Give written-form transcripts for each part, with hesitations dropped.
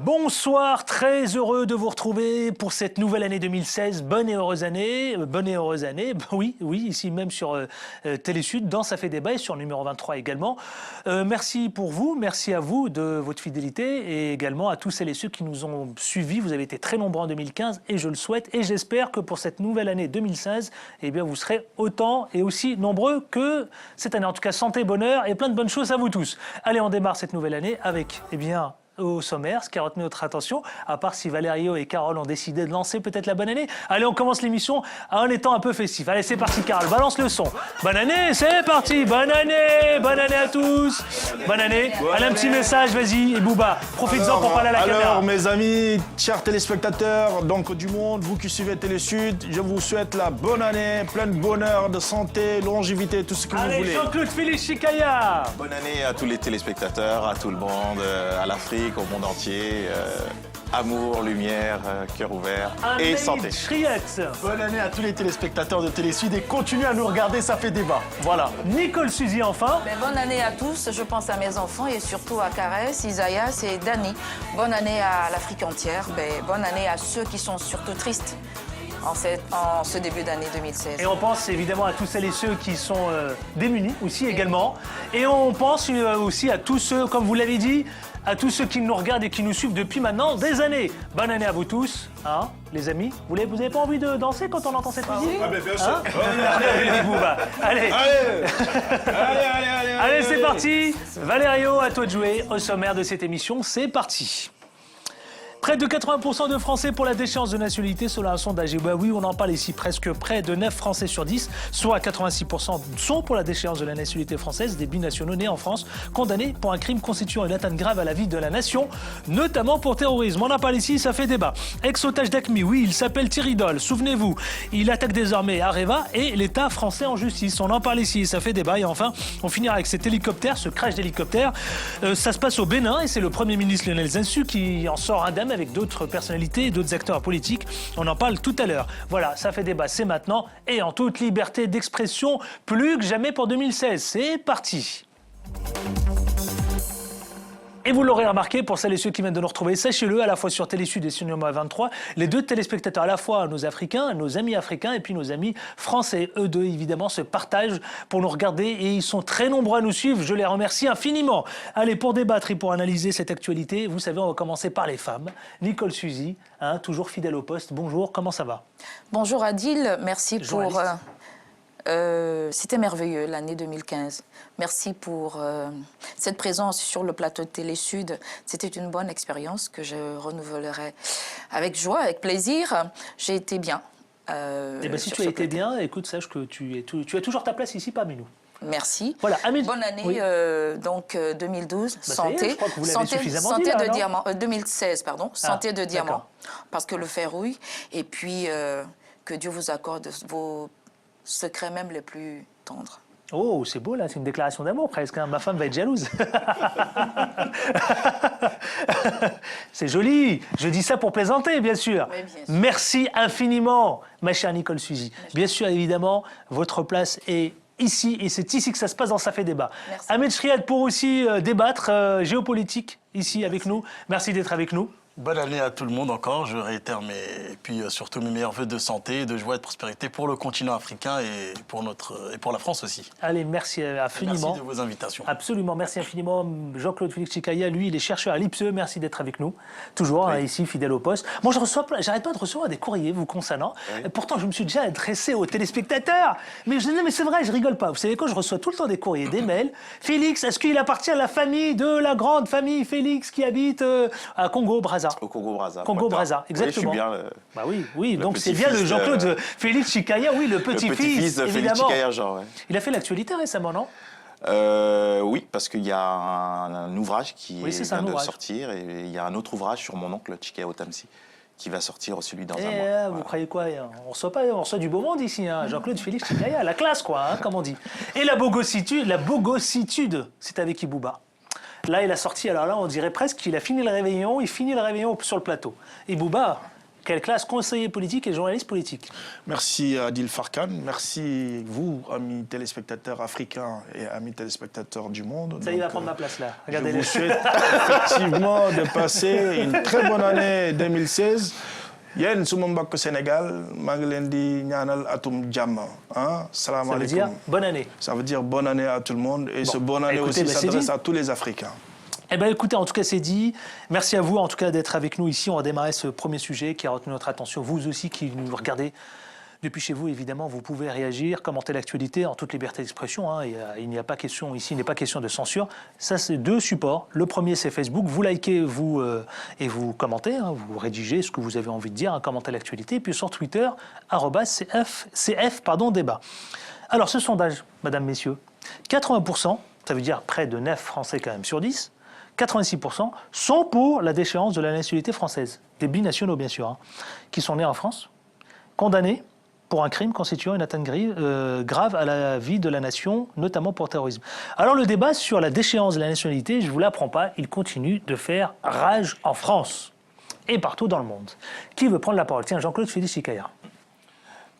Bonsoir, très heureux de vous retrouver pour cette nouvelle année 2016. Bonne et heureuse année. Oui, ici même sur Télésud, dans Ça fait débat et sur le numéro 23 également. Merci pour vous, merci à vous de votre fidélité et également à tous celles et ceux qui nous ont suivis. Vous avez été très nombreux en 2015 et je le souhaite et j'espère que pour cette nouvelle année 2016, eh bien, vous serez autant et aussi nombreux que cette année. En tout cas, santé, bonheur et plein de bonnes choses à vous tous. Allez, on démarre cette nouvelle année avec, au sommaire, ce qui a retenu notre attention, à part si Valerio et Carole ont décidé de lancer peut-être la bonne année. Allez, on commence l'émission en étant un peu festif. Allez, c'est parti, Carole, balance le son. Bonne année, c'est parti. Bonne année à tous. Bonne année. Allez, un petit message, vas-y, et Bouba, profites-en pour parler à la caméra. Alors, mes amis, chers téléspectateurs donc du monde, vous qui suivez Télésud, je vous souhaite la bonne année, plein de bonheur, de santé, longévité, tout ce que vous voulez. Allez, Jean-Claude Félix Chicaya. Bonne année à tous les téléspectateurs, à tout le monde, à l'Afrique, au monde entier. Amour, lumière, cœur ouvert et santé. Chriette. Bonne année à tous les téléspectateurs de Télésud et continuez à nous regarder, ça fait débat. Voilà. Nicole Suzy, enfin. Bonne année à tous, je pense à mes enfants et surtout à Caresse, Isaïas et Dani. Bonne année à l'Afrique entière, bonne année à ceux qui sont surtout tristes en ce début d'année 2016. Et on pense évidemment à tous celles et ceux qui sont démunis aussi également. Et on pense aussi à tous ceux, comme vous l'avez dit, à tous ceux qui nous regardent et qui nous suivent depuis maintenant des années. Bonne année à vous tous, hein, les amis. Vous n'avez pas envie de danser quand on entend cette musique? Ah, mais bien sûr. Allez, allez, c'est parti. Valerio, à toi de jouer au sommaire de cette émission. C'est parti. Près de 80% de Français pour la déchéance de nationalité selon un sondage. Et bah oui, on en parle ici. Presque près de 9 Français sur 10, soit 86% sont pour la déchéance de la nationalité française des binationaux nés en France, condamnés pour un crime constituant une atteinte grave à la vie de la nation, notamment pour terrorisme. On en parle ici, ça fait débat. Ex-otage d'AQMI, oui, il s'appelle Thierry Doll. Souvenez-vous, il attaque désormais Areva et l'État français en justice. On en parle ici, ça fait débat. Et enfin, on finira avec cet hélicoptère, ce crash d'hélicoptère. Ça se passe au Bénin et c'est le Premier ministre Lionel Zinsou qui en sort indemne avec d'autres personnalités et d'autres acteurs politiques. On en parle tout à l'heure. Voilà, ça fait débat, c'est maintenant. Et en toute liberté d'expression, plus que jamais pour 2016. C'est parti. Et vous l'aurez remarqué, pour celles et ceux qui viennent de nous retrouver, sachez-le, à la fois sur Télésud et sur numéro 23, les deux téléspectateurs, à la fois nos Africains, nos amis africains et puis nos amis français, eux deux évidemment, se partagent pour nous regarder et ils sont très nombreux à nous suivre. Je les remercie infiniment. Allez, pour débattre et pour analyser cette actualité, vous savez, on va commencer par les femmes. Nicole Suzy, hein, toujours fidèle au poste. Bonjour, comment ça va? Bonjour Adil, merci pour... c'était merveilleux l'année 2015. Merci pour cette présence sur le plateau de Télésud. C'était une bonne expérience que je renouvellerai avec joie, avec plaisir. J'ai été bien. Eh bien, si tu as été bien, écoute, sache que tu as toujours ta place ici parmi nous. Merci. Voilà, bonne année, oui. Donc 2012, santé. Je crois que vous l'avez suffisamment santé dit, là, de diamant, 2016, pardon, santé de diamant. Parce que le fer rouille. Et puis, que Dieu vous accorde vos secrets même les plus tendres. Oh, c'est beau là, c'est une déclaration d'amour presque. Hein. Ma femme va être jalouse. C'est joli. Je dis ça pour plaisanter, bien sûr. Oui, bien sûr. Merci infiniment, ma chère Nicole Suzy. Bien sûr, évidemment, votre place est ici et c'est ici que ça se passe dans Ça fait débat. Merci. Ahmed Chriad pour aussi débattre géopolitique ici avec nous. Merci d'être avec nous. Bonne année à tout le monde encore, je réitère surtout mes meilleurs vœux de santé, de joie et de prospérité pour le continent africain et pour la France aussi. Allez, merci infiniment. Merci de vos invitations. Absolument, merci infiniment. Jean-Claude Félix Chicaya, lui, il est chercheur à l'IPSE, merci d'être avec nous. Toujours oui. Hein, ici, fidèle au poste. Moi, j'arrête pas de recevoir des courriers vous concernant. Oui. Pourtant, je me suis déjà adressé aux téléspectateurs. Mais mais c'est vrai, je rigole pas. Vous savez quoi, je reçois tout le temps des courriers, des mails. Félix, est-ce qu'il appartient à la famille de la grande famille Félix qui habite à Congo-Brazza? Au Congo-Brazza. Congo-Brazza, exactement. Oui, je suis bien Bah oui, donc c'est bien le Jean-Claude Félix Chicaya, oui, le petit-fils, de Félix Chicaya, genre, ouais. Il a fait l'actualité récemment, non? Oui, parce qu'il y a un ouvrage qui vient de sortir et il y a un autre ouvrage sur mon oncle, Chicaya Otamsi, qui va sortir celui dans un mois. Vous croyez quoi? On reçoit du beau monde ici, hein. Jean-Claude Félix Chicaya, la classe, quoi, hein, comme on dit. Et la bogossitude, c'est avec Ibouba. Là, il a sorti, alors là, on dirait presque qu'il a fini le réveillon, il finit le réveillon sur le plateau. Et Bouba, Quelle classe, conseiller politique et journaliste politique. Merci Adil Farkan, merci vous, amis téléspectateurs africains et amis téléspectateurs du monde. Ça y va prendre ma place là. Regardez. Je vous souhaite effectivement de passer une très bonne année 2016. Yéen su ma mbokk Sénégal maa ngi leen di ñaanal atum jàmm ah salaamaaleykum. Ça veut dire bonne année. Ça veut dire bonne année à tout le monde et ce bonne année aussi s'adresse à tous les Africains. Eh bien, écoutez, en tout cas, c'est dit. Merci à vous, en tout cas, d'être avec nous ici. On va démarrer ce premier sujet qui a retenu notre attention. Vous aussi qui nous regardez depuis chez vous, évidemment, vous pouvez réagir, commenter l'actualité en toute liberté d'expression. Hein. Il n'y a pas question, ici, il n'est pas question de censure. Ça, c'est 2 supports. Le premier, c'est Facebook. Vous likez, vous, et vous commentez, hein, vous rédigez ce que vous avez envie de dire, hein, commentez l'actualité. Et puis sur Twitter, @CF débat. Alors, ce sondage, mesdames, messieurs, 80%, ça veut dire près de 9 Français quand même sur 10, 86% sont pour la déchéance de la nationalité française, des binationaux bien sûr, hein, qui sont nés en France, condamnés pour un crime constituant une atteinte grave à la vie de la nation, notamment pour terrorisme. Alors le débat sur la déchéance de la nationalité, je ne vous l'apprends pas, il continue de faire rage en France et partout dans le monde. Qui veut prendre la parole? Tiens, Jean-Claude Félix-Sikaya.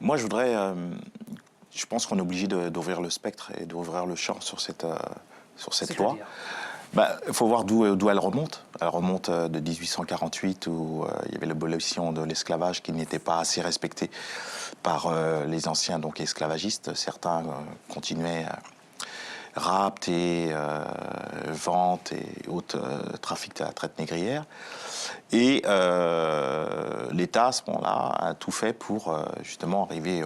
Moi, je pense qu'on est obligé d'ouvrir le spectre et d'ouvrir le champ sur cette loi. Il faut voir d'où elle remonte. Elle remonte de 1848 où il y avait l'abolition de l'esclavage qui n'était pas assez respectée par les anciens donc esclavagistes. Certains continuaient rapt et vente et autres trafic de la traite négrière. Et l'État, à ce moment-là, a tout fait pour justement arriver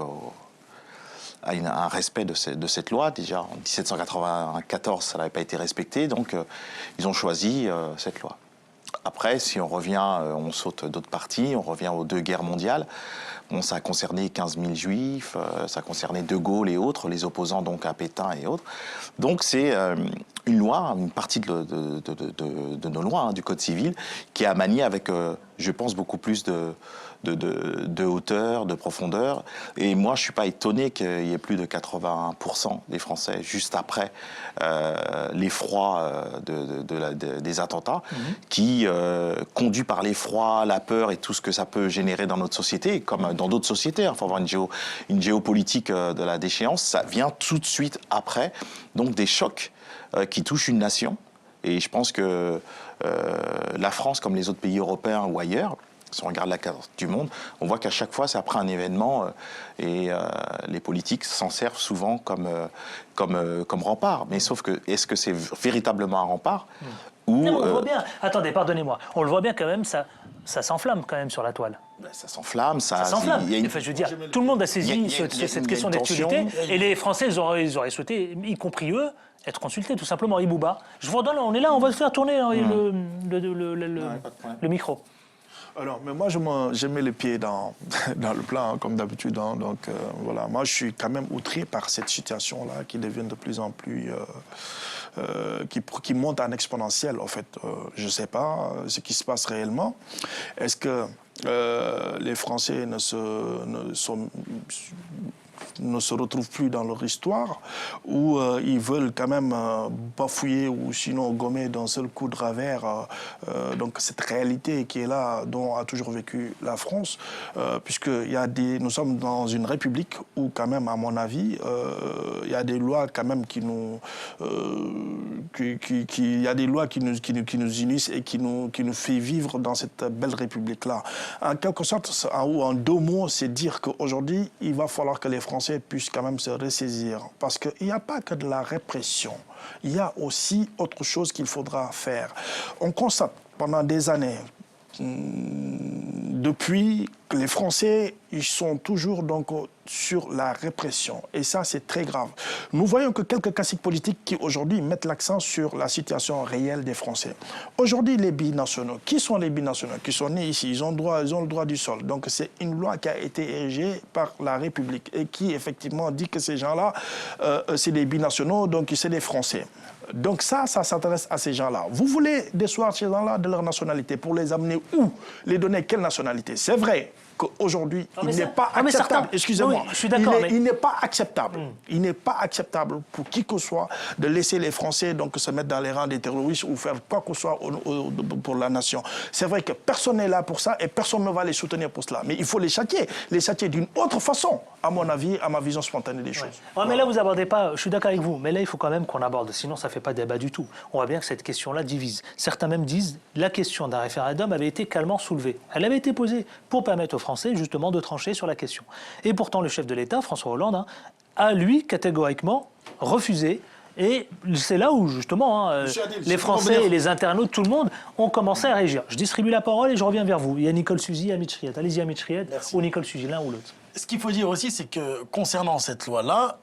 à un respect de cette loi. Déjà, en 1794, ça n'avait pas été respecté, donc ils ont choisi cette loi. Après, si on revient, on saute d'autres parties, on revient aux 2 guerres mondiales. Bon, ça a concerné 15 000 juifs, ça a concerné De Gaulle et autres, les opposants donc à Pétain et autres. Donc c'est une loi, une partie de nos lois, hein, du Code civil, qui a manié avec, je pense, beaucoup plus de hauteur, de profondeur. Et moi, je ne suis pas étonné qu'il y ait plus de 81% des Français, juste après l'effroi des attentats, qui, conduits par l'effroi, la peur et tout ce que ça peut générer dans notre société, comme dans d'autres sociétés, il faut avoir une géopolitique de la déchéance, ça vient tout de suite après, donc des chocs qui touchent une nation. Et je pense que la France, comme les autres pays européens ou ailleurs, si on regarde la carte du monde, on voit qu'à chaque fois, c'est après un événement et les politiques s'en servent souvent comme rempart. Mais sauf que, est-ce que c'est véritablement un rempart ou, non, on le voit bien. Attendez, pardonnez-moi. On le voit bien quand même, ça s'enflamme quand même sur la toile. Ça s'enflamme. Ça s'enflamme. Enfin, je veux dire, tout le monde a saisi cette question d'actualité. Et les Français, ils auraient souhaité, y compris eux, être consultés, tout simplement. Ibouba, je vous redonne, on est là, on va faire tourner le micro. Alors, mais moi, j'ai mis les pieds dans le plat, hein, comme d'habitude. Hein, donc, voilà. Moi, je suis quand même outré par cette situation-là qui devient de plus en plus... qui monte en exponentiel, en fait. Je ne sais pas ce qui se passe réellement. Est-ce que les Français ne se retrouvent plus dans leur histoire, ou ils veulent quand même bafouiller ou sinon gommer d'un seul coup de revers donc cette réalité qui est là, dont a toujours vécu la France, puisque nous sommes dans une république où quand même, à mon avis, il y a des lois quand même qui nous unissent et qui nous fait vivre dans cette belle république-là. En quelque sorte, en 2 mots, c'est dire qu'aujourd'hui, il va falloir que les Français puissent quand même se ressaisir. Parce qu'il n'y a pas que de la répression. Il y a aussi autre chose qu'il faudra faire. On constate pendant des années, depuis que les Français, ils sont toujours donc sur la répression. Et ça, c'est très grave. Nous voyons que quelques classiques politiques qui, aujourd'hui, mettent l'accent sur la situation réelle des Français. Aujourd'hui, les binationaux. Qui sont les binationaux? Qui sont nés ici. Ils ont le droit du sol. Donc, c'est une loi qui a été érigée par la République et qui, effectivement, dit que ces gens-là, c'est des binationaux, donc c'est des Français. Donc ça s'adresse à ces gens-là. Vous voulez déchoir ces gens-là de leur nationalité pour les amener où? Les donner quelle nationalité? C'est vrai, qu'aujourd'hui, il mais n'est ça- pas mais acceptable. certains- Excusez-moi. Oui, je suis d'accord, mais- Il n'est pas acceptable. Il n'est pas acceptable pour qui que ce soit de laisser les Français donc, se mettre dans les rangs des terroristes ou faire quoi que ce soit pour la nation. C'est vrai que personne n'est là pour ça et personne ne va les soutenir pour cela. Mais il faut les châtier d'une autre façon, à mon avis, à ma vision spontanée des choses. Ouais, mais là, vous abordez pas, je suis d'accord avec vous, mais là, il faut quand même qu'on aborde, sinon ça ne fait pas débat du tout. On voit bien que cette question-là divise. Certains même disent la question d'un référendum avait été calmement soulevée. Elle avait été posée pour permettre aux Français, justement, de trancher sur la question. Et pourtant, le chef de l'État, François Hollande, a, lui, catégoriquement refusé. Et c'est là où, justement, les Français et les internautes, tout le monde, ont commencé à réagir. Je distribue la parole et je reviens vers vous. Il y a Nicole Suzy et Amit Chriet. Allez-y, Amit Chriet ou Nicole Suzy, l'un ou l'autre. Ce qu'il faut dire aussi, c'est que concernant cette loi-là,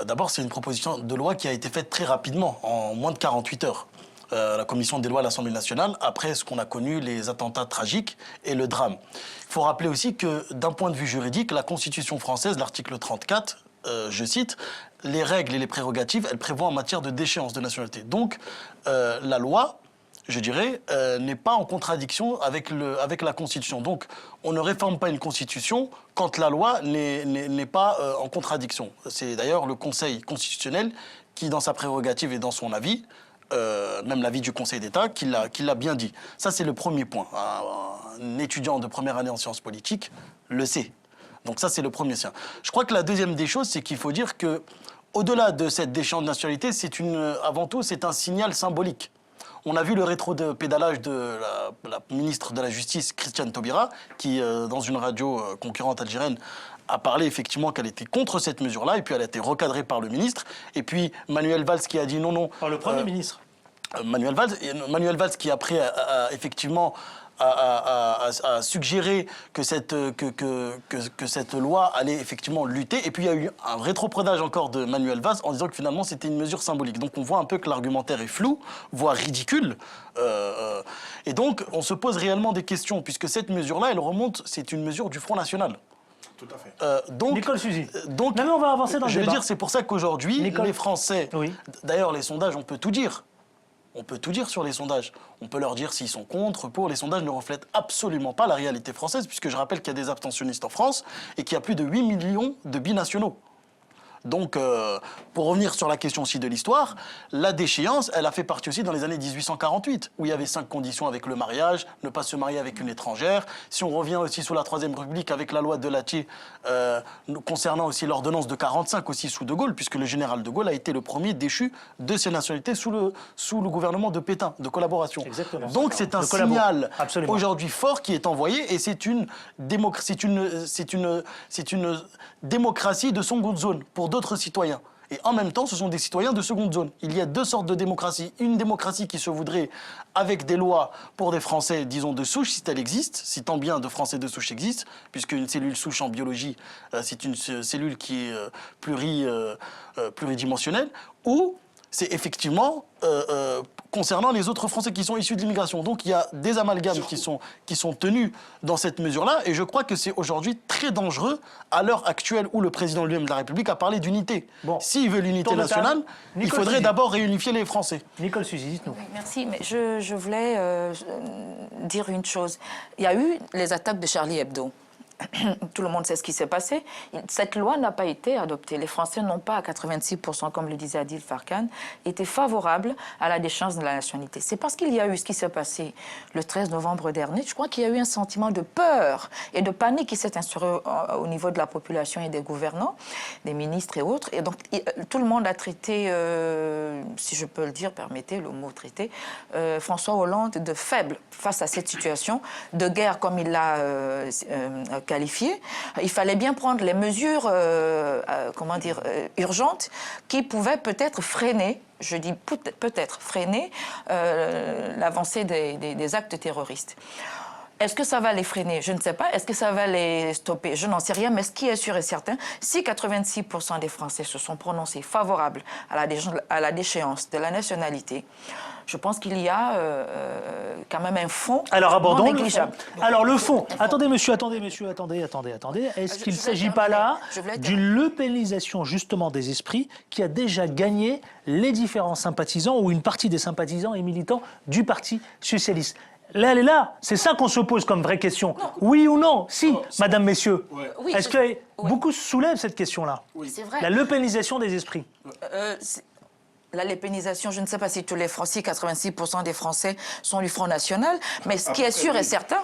d'abord, c'est une proposition de loi qui a été faite très rapidement, en moins de 48 heures. La commission des lois à l'Assemblée nationale, après ce qu'on a connu, les attentats tragiques et le drame. Il faut rappeler aussi que, d'un point de vue juridique, la Constitution française, l'article 34, je cite, les règles et les prérogatives, elles prévoient en matière de déchéance de nationalité. Donc, la loi, je dirais, n'est pas en contradiction avec la Constitution. Donc, on ne réforme pas une Constitution quand la loi n'est pas en contradiction. C'est d'ailleurs le Conseil constitutionnel qui, dans sa prérogative et dans son avis, même l'avis du Conseil d'État, qui l'a bien dit. Ça, c'est le premier point. Un étudiant de première année en sciences politiques le sait. Donc ça, c'est le premier sien. Je crois que la deuxième des choses, c'est qu'il faut dire que, au-delà de cette déchéance de nationalité, avant tout, c'est un signal symbolique. On a vu le rétro-pédalage de la ministre de la Justice, Christiane Taubira, qui, dans une radio concurrente algérienne, a parlé effectivement qu'elle était contre cette mesure-là, et puis elle a été recadrée par le ministre. Et puis Manuel Valls qui a dit non. Par le Premier ministre. Manuel Valls qui après effectivement a suggéré que cette loi allait effectivement lutter. Et puis il y a eu un rétropédalage encore de Manuel Valls en disant que finalement c'était une mesure symbolique. Donc on voit un peu que l'argumentaire est flou, voire ridicule. Et donc on se pose réellement des questions, puisque cette mesure-là, elle remonte, c'est une mesure du Front National. Tout à fait. Nicole Suzy. Donc, non, mais on va avancer dans le je veux débat. dire, c'est pour ça qu'aujourd'hui, les Français, Oui. d'ailleurs les sondages, on peut tout dire. On peut tout dire sur les sondages. On peut leur dire s'ils sont contre, pour. Les sondages ne reflètent absolument pas la réalité française, puisque je rappelle qu'il y a des abstentionnistes en France et qu'il y a plus de 8 millions de binationaux. Donc, pour revenir sur la question aussi de l'histoire, la déchéance, elle a fait partie aussi dans les années 1848, où il y avait 5 conditions avec le mariage, ne pas se marier avec une étrangère. Si on revient aussi sous la Troisième République avec la loi de Lattier, concernant aussi l'ordonnance de 45 aussi sous De Gaulle, puisque le général De Gaulle a été le premier déchu de ses nationalités sous le gouvernement de Pétain, de collaboration. Exactement. Donc c'est un signal Absolument. aujourd'hui fort qui est envoyé, et c'est une démocratie de seconde zone pour d'autres citoyens. Et en même temps, ce sont des citoyens de seconde zone. Il y a deux sortes de démocratie. Une démocratie qui se voudrait avec des lois pour des Français, disons, de souche, si elle existe, si tant bien de Français de souche existe, puisque une cellule souche en biologie, c'est une cellule qui est pluridimensionnelle, ou c'est effectivement concernant les autres Français qui sont issus de l'immigration. Donc il y a des amalgames qui sont tenus dans cette mesure-là, et je crois que c'est aujourd'hui très dangereux à l'heure actuelle où le président lui-même de la République a parlé d'unité. Bon. S'il veut l'unité nationale, il faudrait d'abord réunifier les Français. Nicole Suzy, dites-nous. Oui, merci, mais je voulais dire une chose. Il y a eu les attaques de Charlie Hebdo. Tout le monde sait ce qui s'est passé. Cette loi n'a pas été adoptée. Les Français n'ont pas, à 86%, comme le disait Adil Farkan, été favorables à la déchéance de la nationalité. C'est parce qu'il y a eu ce qui s'est passé le 13 novembre dernier. Je crois qu'il y a eu un sentiment de peur et de panique qui s'est instauré au niveau de la population et des gouvernants, des ministres et autres. Et donc, tout le monde a traité, si je peux le dire, permettez le mot traité, François Hollande de faible face à cette situation, de guerre comme il l'a qualifié. Il fallait bien prendre les mesures urgentes qui pouvaient peut-être freiner, je dis peut-être freiner l'avancée des actes terroristes. Est-ce que ça va les freiner? Je ne sais pas. Est-ce que ça va les stopper? Je n'en sais rien. Mais ce qui est sûr et certain, si 86% des Français se sont prononcés favorables à la déchéance de la nationalité, je pense qu'il y a quand même un fond non négligeable. Alors le fond. Attendez, monsieur, attendez. Est-ce qu'il ne s'agit pas là d'une lepénisation justement des esprits qui a déjà gagné les différents sympathisants ou une partie des sympathisants et militants du Parti socialiste? Là, elle est là. C'est ça qu'on se pose comme vraie question. Non. Oui ou non? Si, madame, messieurs. Ouais. Oui, est-ce que beaucoup soulèvent cette question-là? Oui, c'est vrai. La lepénisation des esprits. La lépénisation, je ne sais pas si tous les Français, 86% des Français sont du Front National, mais ce qui est sûr et certain,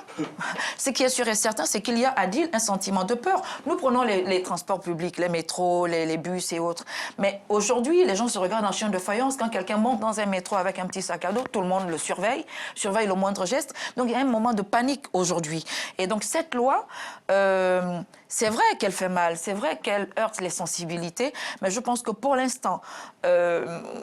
c'est qu'il y a à Deal un sentiment de peur. Nous prenons les transports publics, les métros, les bus et autres. Mais aujourd'hui, les gens se regardent en chien de faïence. Quand quelqu'un monte dans un métro avec un petit sac à dos, tout le monde le surveille le moindre geste. Donc il y a un moment de panique aujourd'hui. Et donc cette loi, c'est vrai qu'elle fait mal, c'est vrai qu'elle heurte les sensibilités, mais je pense que pour l'instant,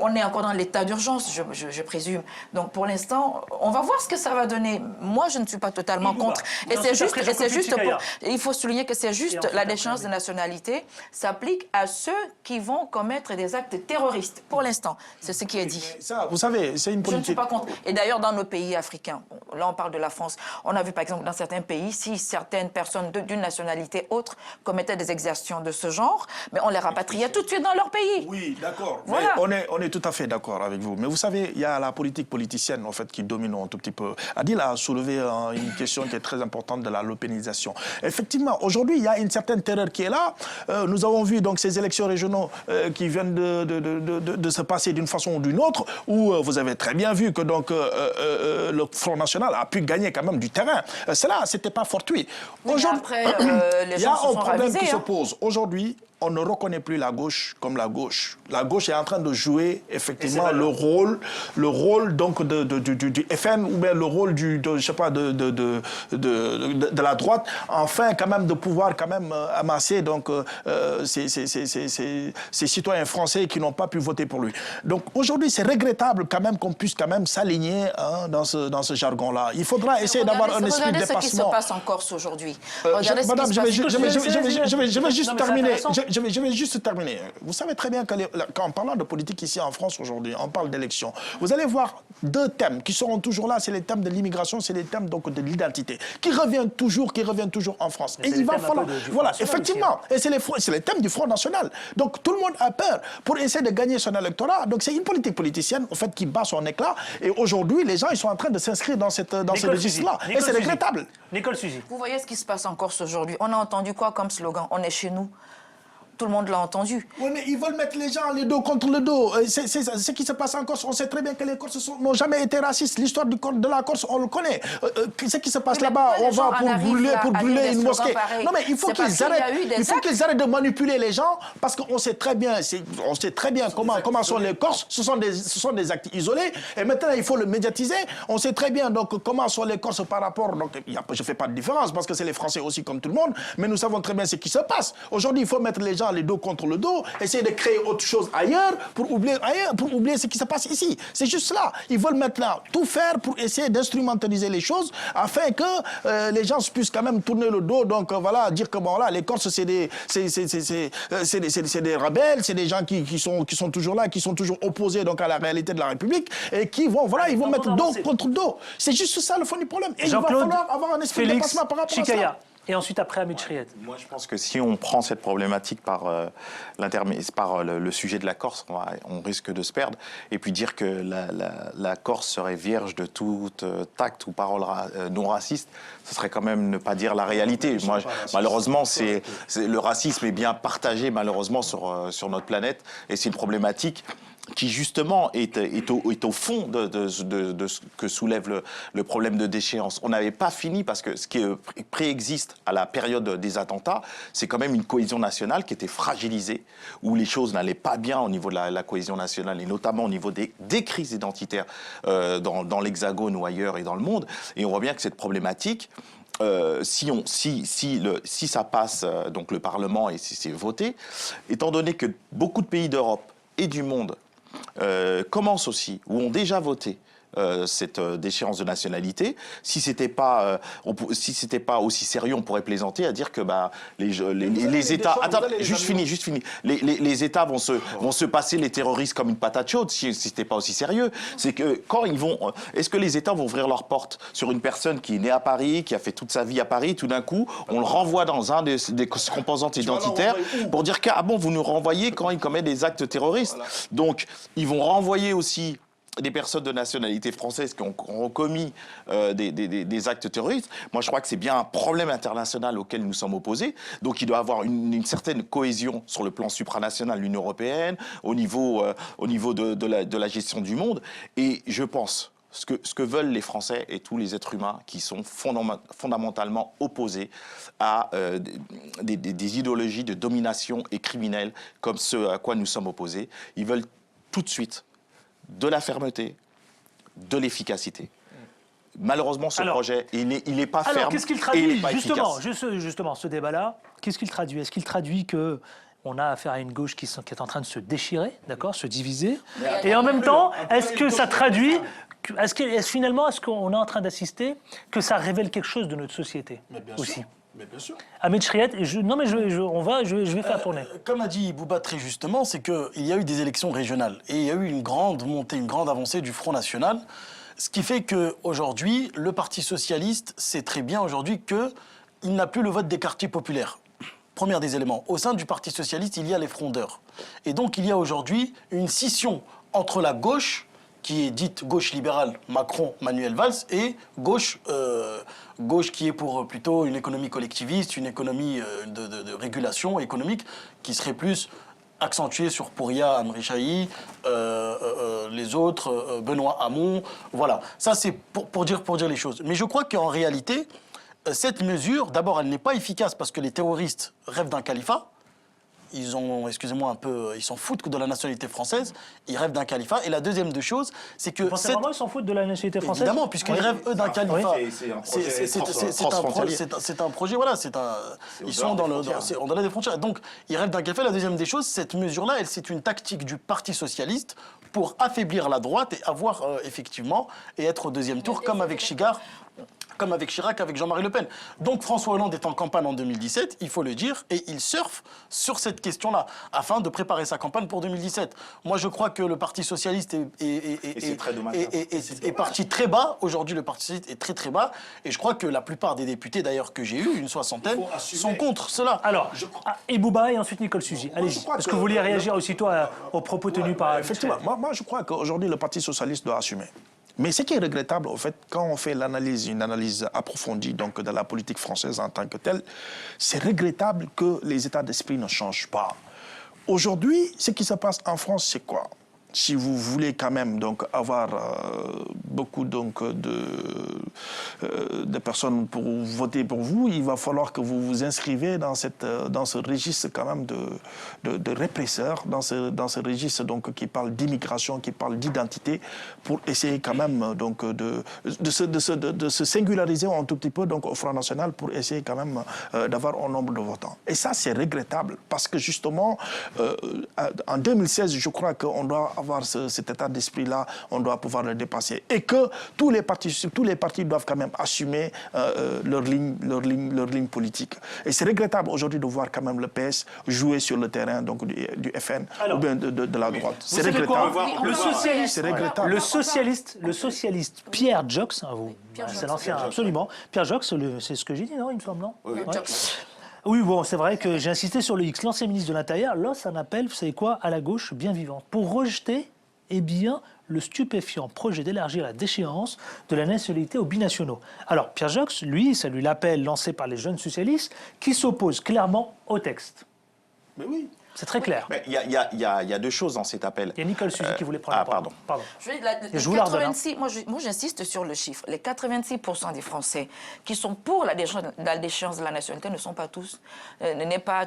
on est encore dans l'état d'urgence, je présume. Donc pour l'instant, on va voir ce que ça va donner. Moi, je ne suis pas totalement contre. Et c'est juste pour... Il faut souligner que c'est juste la déchéance de nationalité s'applique à ceux qui vont commettre des actes terroristes. Pour l'instant, c'est ce qui est dit. Ça, vous savez, c'est une politique. Je ne suis pas contre. Et d'ailleurs, dans nos pays africains, là on parle de la France, on a vu par exemple dans certains pays, si certaines personnes d'une nationalité autre commettaient des exactions de ce genre, mais on les rapatriait tout de suite dans leur pays. Oui, d'accord. Voilà. On est tout à fait d'accord avec vous. Mais vous savez, il y a la politique politicienne en fait qui domine un tout petit peu. Adil a soulevé une question qui est très importante de la lopénisation. Effectivement, aujourd'hui, il y a une certaine terreur qui est là. Nous avons vu donc ces élections régionaux qui viennent de se passer d'une façon ou d'une autre, où vous avez très bien vu que donc le Front National a pu gagner quand même du terrain. Cela, c'était pas fortuit. Aujourd'hui, les gens se sont ravisés. Il y a un problème qui se pose. Aujourd'hui, on ne reconnaît plus la gauche comme la gauche. La gauche est en train de jouer effectivement le rôle donc du FN ou bien le rôle je sais pas de la droite, afin quand même de pouvoir quand même amasser donc ces citoyens français qui n'ont pas pu voter pour lui. Donc aujourd'hui, c'est regrettable quand même qu'on puisse quand même s'aligner dans ce jargon-là. Il faudra essayer d'avoir un esprit de dépassement. Regardez ce qui se passe en Corse aujourd'hui. Madame, je vais juste terminer. Je vais juste terminer. Vous savez très bien qu'en parlant de politique ici en France aujourd'hui, on parle d'élections. Vous allez voir deux thèmes qui seront toujours là, c'est les thèmes de l'immigration, c'est les thèmes donc de l'identité, qui reviennent toujours en France. Et il va falloir... Voilà, effectivement. Et c'est les thèmes du Front National. Donc tout le monde a peur pour essayer de gagner son électorat. Donc c'est une politique politicienne, en fait, qui bat son éclat. Et aujourd'hui, les gens, ils sont en train de s'inscrire dans ce registre-là. Et c'est regrettable. Nicole Suzy. Vous voyez ce qui se passe en Corse aujourd'hui. On a entendu quoi comme slogan? On est chez nous. Tout le monde l'a entendu. Oui, mais ils veulent mettre les gens les dos contre le dos. C'est ce qui se passe en Corse. On sait très bien que les Corses n'ont jamais été racistes. L'histoire de la Corse, on le connaît. Ce qui se passe là-bas, on va pour brûler une mosquée. Non, mais il faut qu'ils arrêtent de manipuler les gens, parce qu'on sait très bien, comment sont les Corses. Ce sont des actes isolés. Et maintenant, il faut le médiatiser. On sait très bien donc comment sont les Corses par rapport. Donc, je ne fais pas de différence, parce que c'est les Français aussi comme tout le monde. Mais nous savons très bien ce qui se passe. Aujourd'hui, il faut mettre les gens les dos contre le dos, essayer de créer autre chose ailleurs pour oublier ce qui se passe ici. C'est juste cela. Ils veulent maintenant tout faire pour essayer d'instrumentaliser les choses afin que les gens puissent quand même tourner le dos. Donc voilà, dire que bon là, les Corses c'est des rebelles, c'est des gens qui sont toujours là, qui sont toujours opposés donc à la réalité de la République et qui vont mettre dos contre dos. C'est juste ça le fond du problème. Et il va falloir avoir un esprit de dépassement par rapport à ça. Et ensuite, après, Hamid Chriet. Moi, je pense que si on prend cette problématique par le sujet de la Corse, on risque de se perdre. Et puis dire que la Corse serait vierge de tout tact ou parole non raciste, ce serait quand même ne pas dire la réalité. Moi, malheureusement, le racisme est bien partagé, malheureusement, sur notre planète. Et c'est une problématique qui justement est au fond de ce que soulève le problème de déchéance. On n'avait pas fini parce que ce qui préexiste à la période des attentats, c'est quand même une cohésion nationale qui était fragilisée, où les choses n'allaient pas bien au niveau de la cohésion nationale et notamment au niveau des crises identitaires dans l'Hexagone ou ailleurs et dans le monde. Et on voit bien que cette problématique, si ça passe, donc le Parlement et si c'est voté, étant donné que beaucoup de pays d'Europe et du monde commencent aussi, ou ont déjà voté cette déchéance de nationalité. Si c'était pas aussi sérieux, on pourrait plaisanter à dire que les États... Attends, juste fini. Les États vont se passer les terroristes comme une patate chaude si c'était pas aussi sérieux. C'est que quand ils vont... Est-ce que les États vont ouvrir leurs portes sur une personne qui est née à Paris, qui a fait toute sa vie à Paris, tout d'un coup, on le renvoie dans un des composantes identitaires pour dire que, ah bon, vous nous renvoyez quand il commet des actes terroristes. Voilà. Donc, ils vont renvoyer aussi des personnes de nationalité française qui ont commis des actes terroristes, moi je crois que c'est bien un problème international auquel nous sommes opposés. Donc il doit y avoir une certaine cohésion sur le plan supranational de l'Union européenne, au niveau de la gestion du monde. Et je pense ce que veulent les Français et tous les êtres humains qui sont fondamentalement opposés à des idéologies de domination et criminelles comme ce à quoi nous sommes opposés. Ils veulent tout de suite de la fermeté, de l'efficacité. Malheureusement, ce projet, il n'est pas ferme. Alors, qu'est-ce qu'il traduit, justement, ce débat-là, qu'est-ce qu'il traduit? Est-ce qu'il traduit que on a affaire à une gauche qui est en train de se déchirer, d'accord, se diviser? Et en même temps, est-ce que ça traduit, finalement, est-ce qu'on est en train d'assister que ça révèle quelque chose de notre société aussi? Mais bien sûr. Ahmed Chriet, je vais faire tourner. Comme a dit Bouba très justement, c'est qu'il y a eu des élections régionales et il y a eu une grande montée, une grande avancée du Front National, ce qui fait qu'aujourd'hui, le Parti Socialiste sait très bien aujourd'hui qu'il n'a plus le vote des quartiers populaires. Premier des éléments. Au sein du Parti Socialiste, il y a les frondeurs. Et donc, il y a aujourd'hui une scission entre la gauche, qui est dite gauche libérale, Macron, Manuel Valls, et gauche qui est pour plutôt une économie collectiviste, une économie de régulation économique, qui serait plus accentuée sur Pouria, Amri Chahi, les autres, Benoît Hamon. Voilà, ça c'est pour dire les choses. Mais je crois qu'en réalité, cette mesure, d'abord, elle n'est pas efficace parce que les terroristes rêvent d'un califat. Ils ont, excusez-moi un peu, ils s'en foutent de la nationalité française, ils rêvent d'un califat. Et la deuxième de choses, c'est que... Vous pensez vraiment qu'ils s'en foutent de la nationalité française? Évidemment, puisqu'ils rêvent, eux, d'un califat. C'est un projet, voilà, ils sont au-delà des frontières. Donc, ils rêvent d'un califat. La deuxième des choses, cette mesure-là, c'est une tactique du Parti Socialiste pour affaiblir la droite et avoir, effectivement, et être au deuxième tour, comme avec Chigard, comme avec Chirac, avec Jean-Marie Le Pen. Donc François Hollande est en campagne en 2017, il faut le dire, et il surfe sur cette question-là, afin de préparer sa campagne pour 2017. Moi, je crois que le Parti Socialiste est parti très bas. Aujourd'hui, le Parti Socialiste est très très bas, et je crois que la plupart des députés, d'ailleurs, que j'ai eu, une soixantaine, sont contre cela. Alors, et Bouba, et ensuite Nicole Suzy. Allez-y. Est-ce que vous vouliez réagir aussitôt aux propos tenus par... Effectivement, moi je crois qu'aujourd'hui, le Parti Socialiste doit assumer. Mais ce qui est regrettable, au fait, quand on fait une analyse approfondie donc, de la politique française en tant que telle, c'est regrettable que les états d'esprit ne changent pas. Aujourd'hui, ce qui se passe en France, c'est quoi? Si vous voulez quand même donc, avoir beaucoup donc, de personnes pour voter pour vous, il va falloir que vous vous inscrivez dans ce registre quand même de répresseurs, dans ce registre donc, qui parle d'immigration, qui parle d'identité, pour essayer quand même donc, de se singulariser un tout petit peu donc, au Front National pour essayer quand même d'avoir un nombre de votants. Et ça, c'est regrettable parce que justement, en 2016, je crois qu'on doit avoir cet état d'esprit-là, on doit pouvoir le dépasser. Et que tous les partis doivent quand même assumer leur ligne politique. Et c'est regrettable aujourd'hui de voir quand même le PS jouer sur le terrain donc, du FN ou bien de la droite. C'est regrettable. Le socialiste Pierre Joxe, c'est l'ancien, absolument. Pierre Joxe, c'est ce que j'ai dit, non, il me semble, non? Oui. Ouais. Oui, bon, c'est vrai que j'ai insisté sur le X. L'ancien ministre de l'Intérieur lance un appel, vous savez quoi, à la gauche bien vivante, pour rejeter, eh bien, le stupéfiant projet d'élargir la déchéance de la nationalité aux binationaux. Alors, Pierre Joxe, lui, salue l'appel lancé par les jeunes socialistes qui s'opposent clairement au texte. Mais oui. C'est très clair. Il y a deux choses dans cet appel. Il y a Nicole Suzy qui voulait prendre la parole. Pardon. Je vous la redonne. Moi, j'insiste sur le chiffre. Les 86% des Français qui sont pour la déchéance de la nationalité ne sont pas tous, n'est pas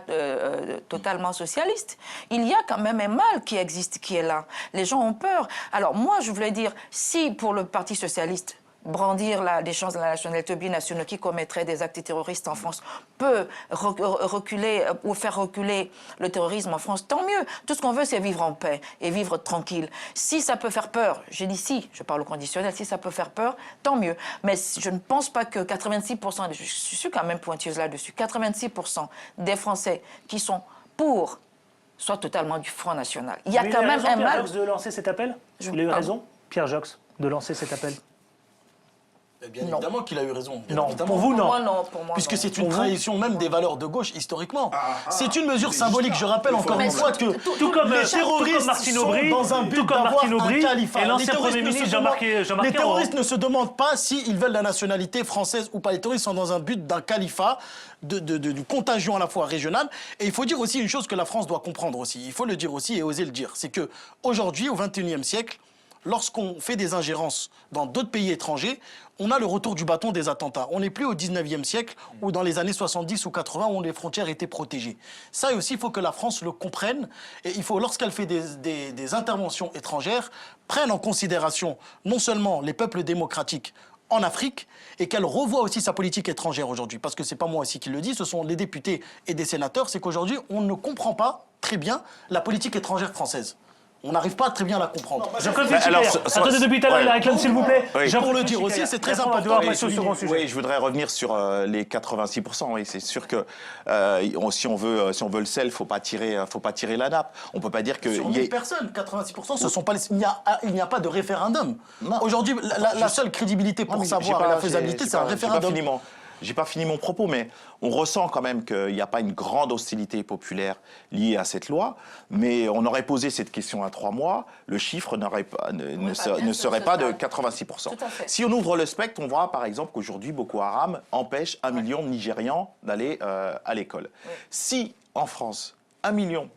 totalement socialiste. Il y a quand même un mal qui existe, qui est là. Les gens ont peur. Alors moi, je voulais dire, si pour le Parti socialiste, brandir la déchéance de la nationalité binationaux qui commettrait des actes terroristes en France peut reculer ou faire reculer le terrorisme en France, tant mieux. Tout ce qu'on veut, c'est vivre en paix et vivre tranquille. Si ça peut faire peur, j'ai dit si, je parle au conditionnel, si ça peut faire peur, tant mieux. Mais je ne pense pas que 86%, je suis quand même pointilleuse là-dessus, 86% des Français qui sont pour soient totalement du Front National. Il y a quand même un mal. Pierre Joxe de lancer cet appel? Il a eu raison, Pierre Joxe, de lancer cet appel? Bien évidemment qu'il a eu raison. Non, évidemment. pour vous, non. Pour moi, non. Pour moi, Puisque non. c'est une trahison même des valeurs de gauche historiquement. C'est une mesure symbolique. Je rappelle encore une fois que Tout comme les terroristes Martine sont Aubry, dans un but tout comme d'avoir Martine un Aubry califat. et l'ancien Premier ministre Jean-Marc Les terroristes ne se demandent pas s'ils veulent la nationalité française ou pas. Les terroristes sont dans un but d'un califat, de contagion à la fois régionale. Et il faut dire aussi une chose que la France doit comprendre aussi. Il faut le dire aussi et oser le dire. C'est que aujourd'hui, au XXIe siècle, lorsqu'on fait des ingérences dans d'autres pays étrangers, on a le retour du bâton des attentats. On n'est plus au 19e siècle ou dans les années 70 ou 80 où les frontières étaient protégées. Ça aussi, il faut que la France le comprenne. Et il faut, lorsqu'elle fait des interventions étrangères, prenne en considération non seulement les peuples démocratiques en Afrique et qu'elle revoie aussi sa politique étrangère aujourd'hui. Parce que ce n'est pas moi aussi qui le dis, ce sont les députés et des sénateurs. C'est qu'aujourd'hui, on ne comprend pas très bien la politique étrangère française. On n'arrive pas très bien à la comprendre. Jean-Claude Fischer, attendez depuis tout à l'heure, il réclame s'il vous plaît. Oui. Pour le dire aussi, c'est très important. Passer au second sujet. Oui, je voudrais revenir sur les 86%. Oui, c'est sûr que si on veut le sel, faut pas tirer la nappe. On peut pas dire que Sur 1000 personnes, 86%, ce sont pas il n'y a pas de référendum. Aujourd'hui, la seule crédibilité pour savoir la faisabilité, c'est un référendum. J'ai pas fini mon propos, mais on ressent quand même qu'il n'y a pas une grande hostilité populaire liée à cette loi. Mais on aurait posé cette question à 3 mois, le chiffre ne serait pas de 86%. Si on ouvre le spectre, on voit par exemple qu'aujourd'hui, Boko Haram empêche 1 million de Nigérians d'aller à l'école. Si en France, 1 million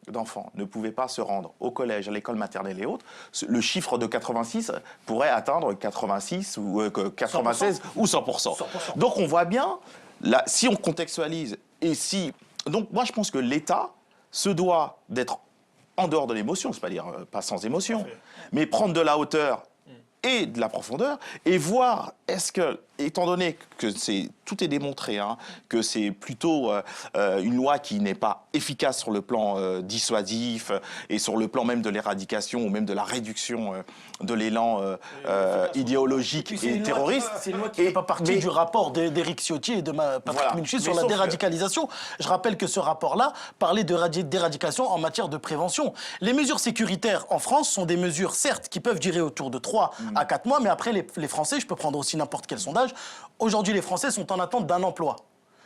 d'enfants ne pouvaient pas se rendre au collège, à l'école maternelle et autres, le chiffre de 86 pourrait atteindre 86 ou 96 ou 100%. Donc on voit bien, là, si on contextualise et si... Donc moi je pense que l'État se doit d'être en dehors de l'émotion, c'est-à-dire pas sans émotion, mais prendre de la hauteur et de la profondeur, et voir, est-ce que, étant donné que tout est démontré, hein, que c'est plutôt une loi qui n'est pas efficace sur le plan dissuasif et sur le plan même de l'éradication ou même de la réduction de l'élan idéologique et terroriste. C'est une loi qui ne fait pas partie du rapport d'Éric Ciotti et de Patrick Minuchet sur la déradicalisation. Je rappelle que ce rapport-là parlait d'éradication en matière de prévention. Les mesures sécuritaires en France sont des mesures, certes, qui peuvent durer autour de 3 à 4 mois, mais après, les Français, je peux prendre aussi n'importe quel sondage, aujourd'hui, les Français sont en attente d'un emploi.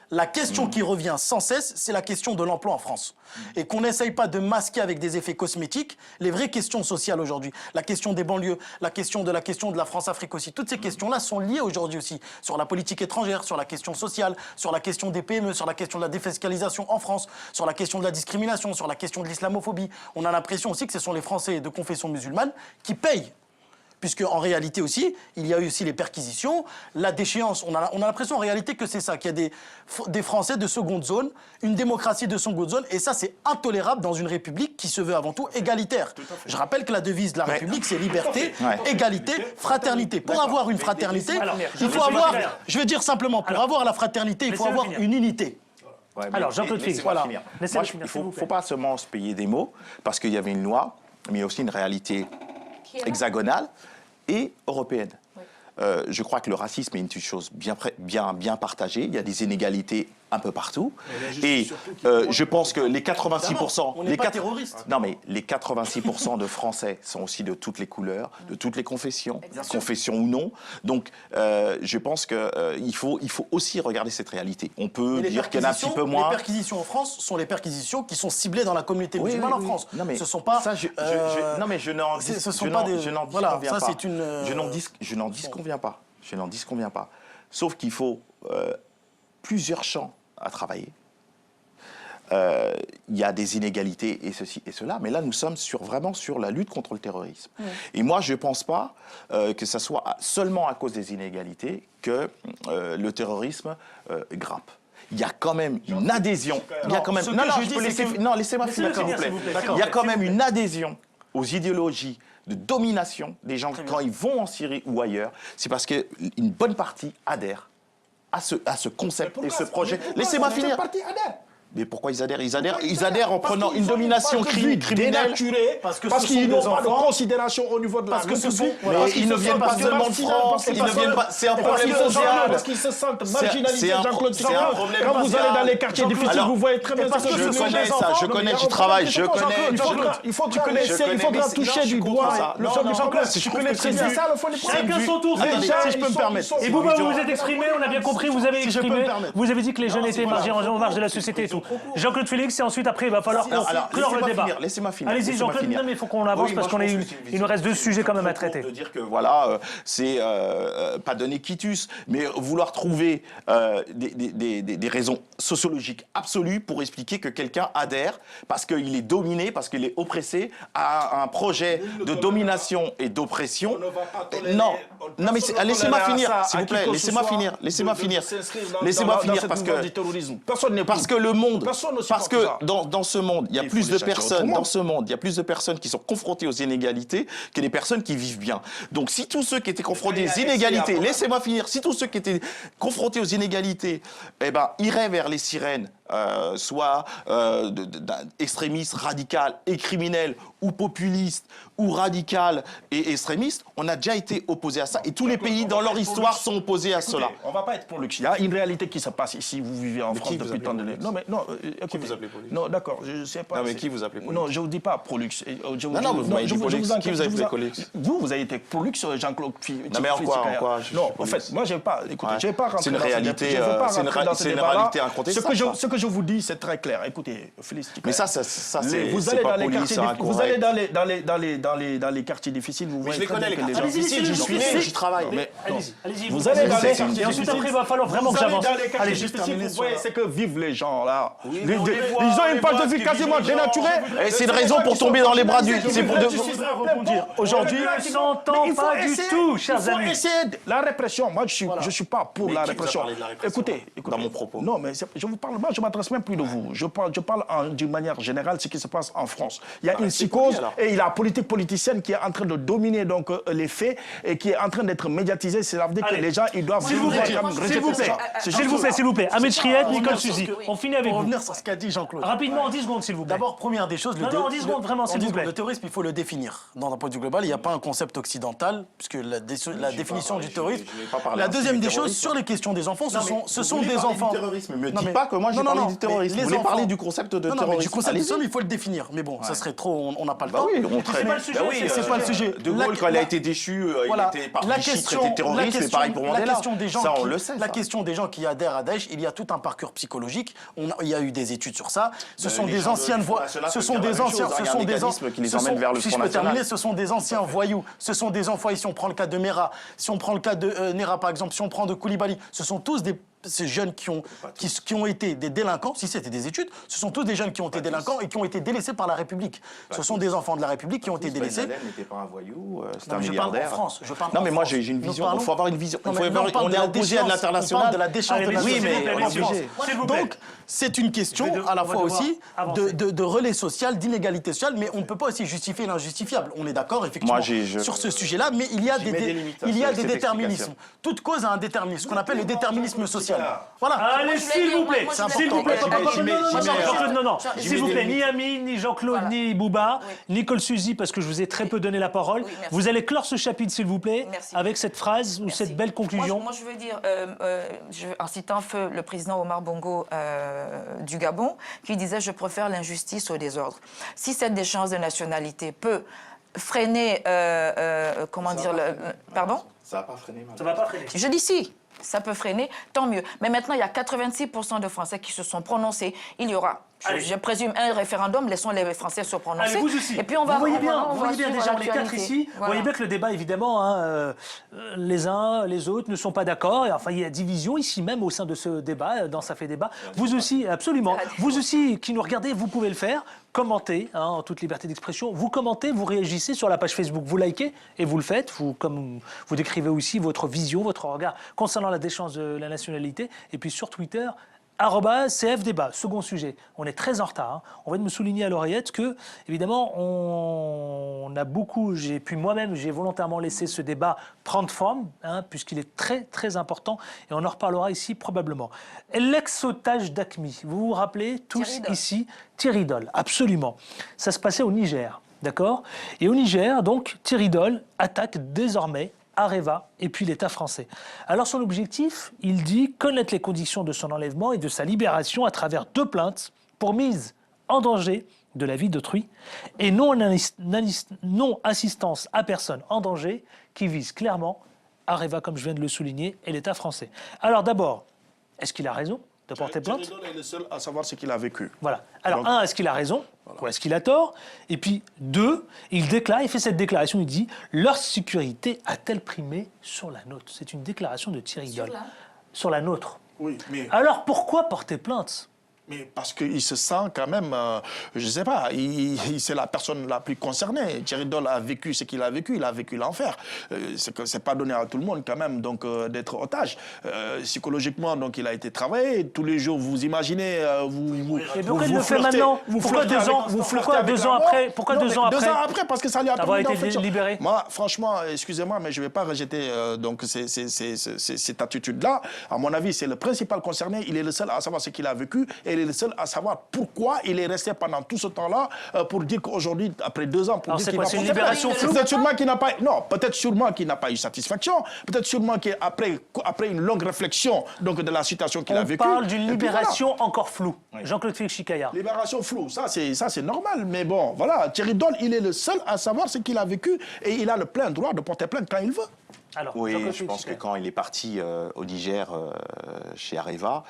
La question qui revient sans cesse, c'est la question de l'emploi en France. Et qu'on n'essaye pas de masquer avec des effets cosmétiques les vraies questions sociales aujourd'hui. La question des banlieues, la question de la France-Afrique aussi. Toutes ces questions-là sont liées aujourd'hui aussi sur la politique étrangère, sur la question sociale, sur la question des PME, sur la question de la défiscalisation en France, sur la question de la discrimination, sur la question de l'islamophobie. On a l'impression aussi que ce sont les Français de confession musulmane qui payent. Puisque en réalité aussi, il y a eu aussi les perquisitions, la déchéance. On a l'impression en réalité que c'est ça, qu'il y a des Français de seconde zone, une démocratie de seconde zone, et ça c'est intolérable dans une République qui se veut avant tout égalitaire. Je rappelle que la devise de la République c'est liberté, égalité, fraternité. Pour avoir une fraternité, il faut avoir, je veux dire simplement, pour avoir la fraternité, il faut avoir une unité. Ouais, alors, Jean-Claude Fischer, voilà. finir. Moi, il ne faut pas seulement se payer des mots, parce qu'il y avait une loi, mais il y a aussi une réalité hexagonale et européenne. Oui. Je crois que le racisme est une chose bien partagée. Il y a des inégalités un peu partout. Et je pense que les 86%... On n'est pas terroristes. Non, mais les 86% de Français sont aussi de toutes les couleurs, de toutes les confessions, confessions ou non. Donc, je pense qu'il faut aussi regarder cette réalité. On peut dire qu'il y en a un petit peu moins... Les perquisitions en France sont les perquisitions qui sont ciblées dans la communauté musulmane en France. Non, mais ce sont pas... Ça, non, mais je n'en disconviens pas. Je n'en disconviens pas. Sauf qu'il faut plusieurs champs à travailler. Il y a des inégalités et ceci et cela, mais là nous sommes vraiment sur la lutte contre le terrorisme. Et moi je ne pense pas que ce soit seulement à cause des inégalités que le terrorisme grimpe. Il y a quand même une adhésion. Il y a quand même... Non, laissez-moi finir, s'il vous plaît. Il y a quand même une adhésion aux idéologies de domination des gens quand ils vont en Syrie ou ailleurs. C'est parce qu'une bonne partie adhère à ce concept et ce projet. Laissez-moi finir. Mais pourquoi ils adhèrent? Ils adhèrent en prenant une domination criminelle. Parce qu'ils n'ont pas de considération au niveau de la République. Mais ils ne viennent pas seulement de France. Ils ne viennent pas. C'est un problème social. Parce qu'ils se sentent marginalisés, Jean-Claude c'est un problème Quand vous allez dans les quartiers difficiles, Alors, vous voyez très bien ce que je connais ça, je connais, j'y travaille, je connais. Il faudra toucher du doigt le champ du Jean-Claude. Tu connais très bien ça, le fond du problème. Chacun son tour. Si je peux me permettre. Et vous, vous vous êtes exprimé, on a bien compris, vous avez exprimé. Vous avez dit que les jeunes étaient en marge de la société et tout. Jean-Claude Félix, et ensuite, après, il va falloir clore le débat. Laissez-moi finir. Allez-y, Jean-Claude, non, mais il faut qu'on avance parce qu'il nous reste 2 sujets quand même à traiter. De dire que voilà, c'est pas donner quitus, mais vouloir trouver des raisons sociologiques absolues pour expliquer que quelqu'un adhère parce qu'il est dominé, parce qu'il est oppressé à un projet de domination et d'oppression. Non, mais laissez-moi finir, s'il vous plaît, laissez-moi finir parce que le monde, parce que dans ce monde, il y a plus de personnes qui sont confrontées aux inégalités que des personnes qui vivent bien. Donc si tous ceux qui étaient confrontés aux inégalités, laissez-moi finir, si tous ceux qui étaient confrontés aux inégalités, iraient vers les sirènes, soit extrémistes, radicales et criminels, ou populistes, ou radicales et extrémistes, on a déjà été opposés à ça. Et tous les pays dans leur histoire sont opposés à cela. On ne va pas être pour luxe. Il y a une réalité qui se passe ici. Vous vivez en France depuis tant d'années. Non, mais non. Qui vous appelez Pollux? Non, d'accord. Je ne sais pas. Non, mais qui vous appelez Pollux? Non, je ne vous dis pas Prolux. Non, vous m'avez dit Pollux. Qui vous appelez Pollux? Vous avez été Prolux, Jean-Claude. Non, mais en quoi? Non, en fait, moi, je n'ai pas. Écoutez, je ne vais pas rentrer dans c'est une réalité incontestable. Ce que je vous dis, c'est très clair. Écoutez, Félix. Mais ça, c'est vous allez pas poli, c'est incorrect. Vous allez dans les quartiers difficiles, vous voyez. Je les connais, les quartiers gens difficiles, j'y suis né, j'y travaille. Allez-y. Vous allez dans les quartiers et ensuite, après, il va falloir vraiment que j'avance. Allez, vous voyez ce que vivent les gens là. Ils ont une page de vie quasiment dénaturée. Et c'est une raison pour tomber dans les bras du. C'est pour aujourd'hui. On s'entend pas du tout, chers amis. La répression, moi je suis pas pour la répression. Écoutez, dans mon propos. Non, mais je vous parle, moi je m'adresse même plus de vous. Je parle d'une manière générale ce qui se passe en France. Il y a une psychose et il y a la politique politicienne qui est en train de dominer donc les faits et qui est en train d'être médiatisée. Ça veut dire que les gens ils doivent. S'il vous plaît. Ahmed Chriet, Nicole Suzy. On finit avec vous. Pour revenir sur ce qu'a dit Jean-Claude. Rapidement, en 10 secondes, s'il vous plaît. D'abord, première des choses, en 10 secondes, vraiment, s'il vous plaît. Le terrorisme, il faut le définir. Dans un point de vue global, il n'y a pas un concept occidental, puisque la définition du terrorisme. La deuxième des choses, sur les questions des enfants, ce sont des enfants. Ne me dis pas que moi j'ai parlé du terrorisme. Vous voulez parler du concept de terrorisme? Du concept seul, il faut le définir. Mais bon, ça serait trop, on n'a pas le temps. C'est pas le sujet. De Gaulle, quand il a été déchu, il était par Vichy traité de terroriste, c'est pareil pour Mandela. Ça, on le sait. La question des gens qui adhèrent à Daesh, il y a tout un parcours psychologique. Il y a eu des études sur ça. Ce sont des anciennes voix. Ce sont des anciens. qui les emmènent vers le Front National. Ce sont des anciens voyous. Ce sont des enfoirés. Si on prend le cas de Mera, si on prend le cas de Nera par exemple, si on prend de Koulibaly, ce sont tous ces jeunes qui ont été des délinquants, si c'était des études, ce sont tous des jeunes qui ont été délinquants et qui ont été délaissés par la République. Ce sont des enfants de la République qui ont été délaissés. Ben Laden n'était pas un voyou, c'est un Je milliardaire. parle en France. Non, mais moi j'ai une vision. Il faut avoir une vision. On est opposé à de l'international. On parle de la déchéance de la Oui, mais on est obligé. Donc, c'est une question à la fois aussi de relais social, d'inégalité sociale, mais on ne peut pas aussi justifier l'injustifiable. On est d'accord, effectivement, sur ce sujet-là, mais il y a des déterminismes. Toute cause a un déterminisme, ce qu'on appelle le déterminisme social. Voilà. Allez, s'il vous plaît, s'il vous plaît, non, s'il vous plaît, ni Ami, ni Jean-Claude, ni Bouba, Nicole Suzy, parce que je vous ai très peu donné la parole. Vous allez clore ce chapitre, s'il vous plaît, avec cette phrase ou cette belle conclusion. Moi, je veux dire, en citant feu le président Omar Bongo du Gabon, qui disait « Je préfère l'injustice au désordre ». Si cette déchéance de nationalité peut freiner, pardon ? Ça va pas freiner, madame. Ça va pas freiner. Je dis si. Ça peut freiner, tant mieux. Mais maintenant, il y a 86% de Français qui se sont prononcés. Il y aura, je présume, un référendum. Laissons les Français se prononcer. Allez, vous aussi. Et puis on va. Vous voyez bien déjà, on est 4 ici. Voilà. Vous voyez bien que le débat, évidemment, les uns, les autres ne sont pas d'accord. Et enfin, il y a division ici même au sein de ce débat, dans Ça fait débat. Vous aussi, absolument. Vous aussi, qui nous regardez, vous pouvez le faire. Commentez, en toute liberté d'expression. Vous commentez, vous réagissez sur la page Facebook. Vous likez et vous le faites. Comme vous décrivez aussi votre vision, votre regard concernant la déchéance de la nationalité. Et puis sur Twitter, CF Débat, second sujet. On est très en retard. Hein. On vient de me souligner à l'oreillette que, évidemment, on a beaucoup, j'ai volontairement laissé ce débat prendre forme, hein, puisqu'il est très, très important, et on en reparlera ici probablement. L'ex-otage d'AQMI, vous vous rappelez tous ici, Thierry Doll, absolument. Ça se passait au Niger, d'accord? Et au Niger, donc, Thierry Doll attaque désormais Areva et puis l'État français. Alors son objectif, il dit connaître les conditions de son enlèvement et de sa libération à travers 2 plaintes pour mise en danger de la vie d'autrui et non-assistance à personne en danger qui vise clairement Areva, comme je viens de le souligner, et l'État français. Alors d'abord, est-ce qu'il a raison de porter plainte? Thierry Doll est le seul à savoir ce qu'il a vécu. Voilà. Alors, donc, est-ce qu'il a raison ou est-ce qu'il a tort? Et puis, 2, il fait cette déclaration, il dit « Leur sécurité a-t-elle primé sur la nôtre ?» C'est une déclaration de Thierry Doll. Sur la nôtre. Oui, mais... Alors, pourquoi porter plainte? Mais parce qu'il se sent quand même, je ne sais pas, c'est la personne la plus concernée. Thierry Doll a vécu ce qu'il a vécu, il a vécu l'enfer. C'est pas donné à tout le monde quand même donc d'être otage. Psychologiquement, donc il a été travaillé. Tous les jours, vous imaginez, Et pourquoi il le fait maintenant? Pourquoi 2 ans? Pourquoi 2 ans après? Pourquoi 2 ans après? 2 ans après, parce que ça lui a permis d'en été libéré. Moi, franchement, excusez-moi, mais je ne vais pas rejeter donc cette attitude-là. À mon avis, c'est le principal concerné. Il est le seul à savoir ce qu'il a vécu et il est le seul à savoir pourquoi il est resté pendant tout ce temps-là pour dire qu'aujourd'hui, après 2 ans, pour alors dire qu'il va c'est une libération floue. Peut-être sûrement qu'il n'a pas... Non, peut-être sûrement qu'il n'a pas eu satisfaction. Peut-être sûrement qu'après une longue réflexion donc, de la situation qu'il a vécue... On parle d'une libération encore floue. Oui. Jean-Claude Félix Chicaya. Libération floue, ça c'est normal. Mais bon, voilà, Thierry Doll, il est le seul à savoir ce qu'il a vécu et il a le plein droit de porter plainte quand il veut. Alors, oui, je pense que quand il est parti au Niger chez Areva,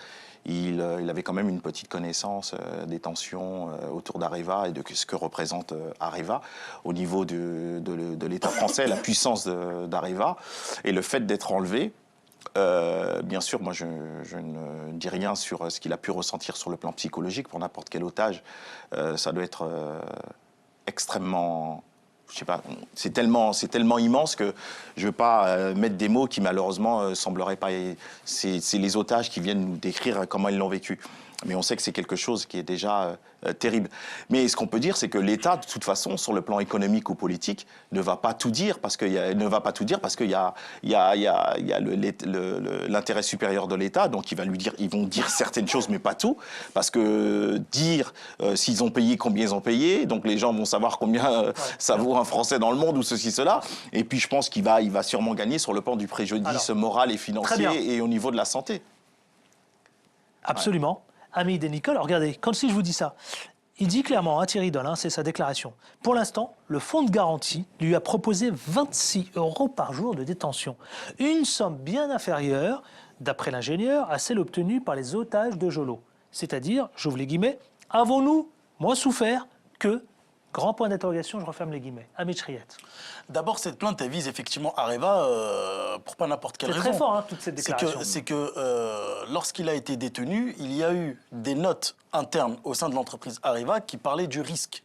il avait quand même une petite connaissance des tensions autour d'Areva et de ce que représente Areva au niveau de l'État français, la puissance d'Areva et le fait d'être enlevé. Bien sûr, moi je ne dis rien sur ce qu'il a pu ressentir sur le plan psychologique pour n'importe quel otage. Ça doit être extrêmement... Je sais pas, c'est tellement immense que je ne veux pas mettre des mots qui malheureusement sembleraient pas... C'est les otages qui viennent nous décrire comment ils l'ont vécu. Mais on sait que c'est quelque chose qui est déjà terrible. Mais ce qu'on peut dire, c'est que l'État, de toute façon, sur le plan économique ou politique, ne va pas tout dire parce qu'il y a l'intérêt supérieur de l'État. Donc ils vont dire certaines choses, mais pas tout, parce que dire s'ils ont payé, combien ils ont payé, donc les gens vont savoir combien ça vaut un Français dans le monde ou ceci, cela. Et puis je pense qu'il va sûrement gagner sur le plan du préjudice moral et financier et au niveau de la santé. Absolument. Hamid et Nicole, regardez, quand si je vous dis ça, il dit clairement, Thierry Doll, c'est sa déclaration. Pour l'instant, le fonds de garantie lui a proposé 26 € par jour de détention. Une somme bien inférieure, d'après l'ingénieur, à celle obtenue par les otages de Jolo. C'est-à-dire, j'ouvre les guillemets, avons-nous moins souffert que... Grand point d'interrogation, je referme les guillemets. Hamid Chriette. D'abord, cette plainte, elle vise effectivement Areva pour pas n'importe quelle raison. C'est très fort, toute cette déclaration. C'est que lorsqu'il a été détenu, il y a eu des notes internes au sein de l'entreprise Areva qui parlaient du risque.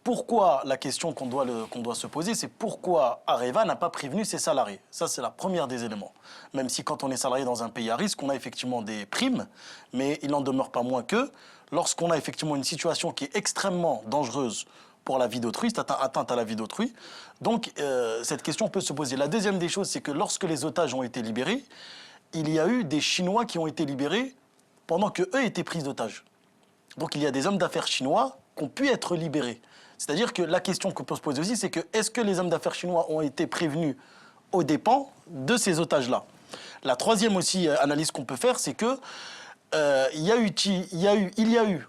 Pourquoi, la question qu'on doit se poser, c'est pourquoi Areva n'a pas prévenu ses salariés. Ça, c'est la première des éléments. Même si quand on est salarié dans un pays à risque, on a effectivement des primes, mais il n'en demeure pas moins que lorsqu'on a effectivement une situation qui est extrêmement dangereuse pour la vie d'autrui, c'est atteinte à la vie d'autrui. Donc, cette question peut se poser. La deuxième des choses, c'est que lorsque les otages ont été libérés, il y a eu des Chinois qui ont été libérés pendant qu'eux étaient pris d'otages. Donc, il y a des hommes d'affaires chinois qui ont pu être libérés. C'est-à-dire que la question qu'on peut se poser aussi, c'est que est-ce que les hommes d'affaires chinois ont été prévenus aux dépens de ces otages-là? La troisième aussi analyse qu'on peut faire, c'est que il y a eu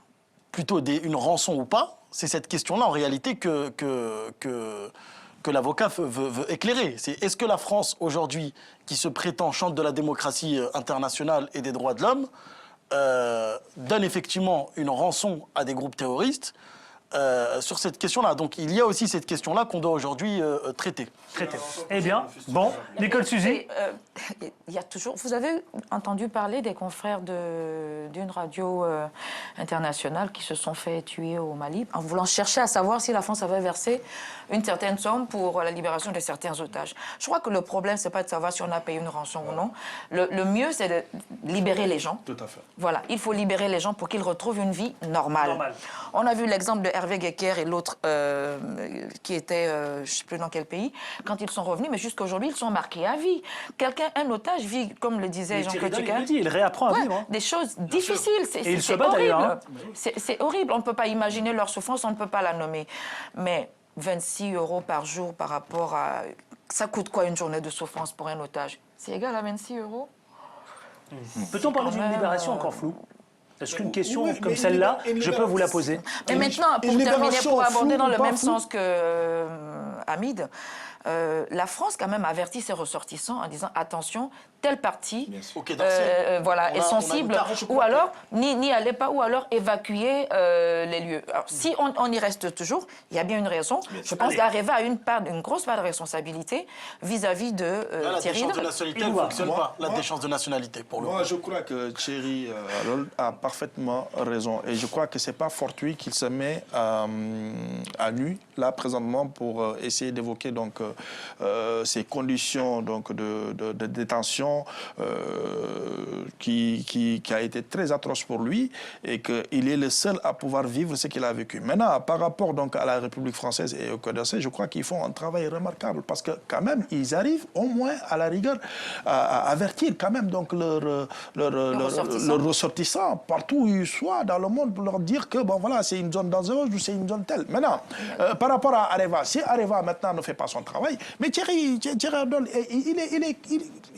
plutôt une rançon ou pas. C'est cette question-là, en réalité, que l'avocat veut éclairer. C'est est-ce que la France, aujourd'hui, qui se prétend chante de la démocratie internationale et des droits de l'homme, donne effectivement une rançon à des groupes terroristes sur cette question-là. Donc il y a aussi cette question-là qu'on doit aujourd'hui traiter. Eh bien, bon, Nicole Suzy. Il y a toujours... Vous avez entendu parler des confrères d'une radio internationale qui se sont fait tuer au Mali en voulant chercher à savoir si la France avait versé une certaine somme pour la libération de certains otages. Je crois que le problème, c'est pas de savoir si on a payé une rançon ou non. Le mieux, c'est libérer les gens. Tout à fait. Voilà, il faut libérer les gens pour qu'ils retrouvent une vie normale. On a vu l'exemple de Hervé Guecker et l'autre qui était, je ne sais plus dans quel pays, quand ils sont revenus, mais jusqu'à aujourd'hui, ils sont marqués à vie. Un otage vit, comme le disait Jean-Claude Juncker, il réapprend à vivre. Hein. des choses difficiles. Et il se bat d'ailleurs. Hein. C'est horrible, on ne peut pas imaginer leur souffrance, on ne peut pas la nommer. Mais 26 € par jour par rapport à... Ça coûte quoi une journée de souffrance pour un otage? C'est égal à 26 €? Peut-on parler d'une libération encore floue? Est-ce qu'une question comme celle-là, je peux vous la poser? Et maintenant, pour terminer, pour aborder dans le même sens que Hamid, la France quand même avertit ses ressortissants en disant attention, telle partie voilà, est sensible, ou alors n'y allez pas, ou alors évacuer les lieux. Alors, si on y reste toujours, il y a bien une raison. Je pense qu'Areva a une grosse part de responsabilité vis-à-vis de Thierry. La déchéance de nationalité ne fonctionne pas. La déchéance de nationalité, pour le coup. Moi, je crois que Thierry a parfaitement raison. Et je crois que ce n'est pas fortuit qu'il se met à nu, là, présentement, pour essayer d'évoquer donc, ces conditions donc, de détention qui a été très atroce pour lui et qu'il est le seul à pouvoir vivre ce qu'il a vécu. Maintenant, par rapport donc, à la République française et au Quai d'Orsay, je crois qu'ils font un travail remarquable parce que quand même, ils arrivent au moins à la rigueur à avertir quand même donc, leurs ressortissants partout où ils soient dans le monde pour leur dire que bon, voilà, c'est une zone dangereuse ou c'est une zone telle. Maintenant, par rapport à Areva, si Areva maintenant ne fait pas son travail, mais Thierry Ardol,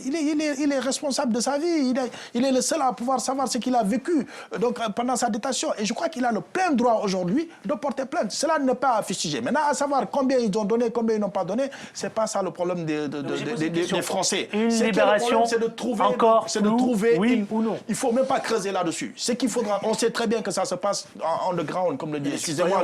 il est responsable de sa vie, il est le seul à pouvoir savoir ce qu'il a vécu donc, pendant sa détention. Et je crois qu'il a le plein droit aujourd'hui de porter plainte. Cela n'est pas fustigé. Maintenant, à savoir combien ils ont donné, combien ils n'ont pas donné, c'est pas ça le problème des Français. Une libération c'est de trouver, encore oui ou non. Il ne faut même pas creuser là-dessus. Ce qu'il faudra, on sait très bien que ça se passe en underground, comme le dit. Excusez-moi,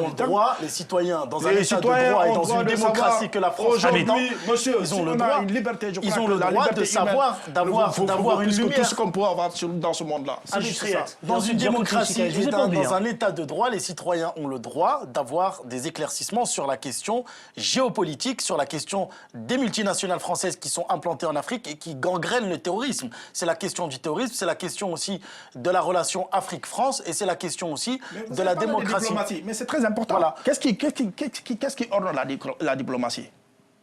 les citoyens, dans un état de droit et dans une démocratie que la France aujourd'hui, monsieur, ils ont le droit, une liberté, je crois ils ont le droit de savoir, d'avoir une lumière. Tout ce qu'on peut avoir dans ce monde-là. C'est juste ça. Dans une démocratie et dans un état de droit, les citoyens ont le droit d'avoir des éclaircissements sur la question géopolitique, sur la question des multinationales françaises qui sont implantées en Afrique et qui gangrènent le terrorisme. C'est la question du terrorisme, c'est la question aussi de la relation Afrique-France et c'est la question aussi de la démocratie. Mais c'est très important. Voilà. Qu'est-ce qui ordonne la diplomatie?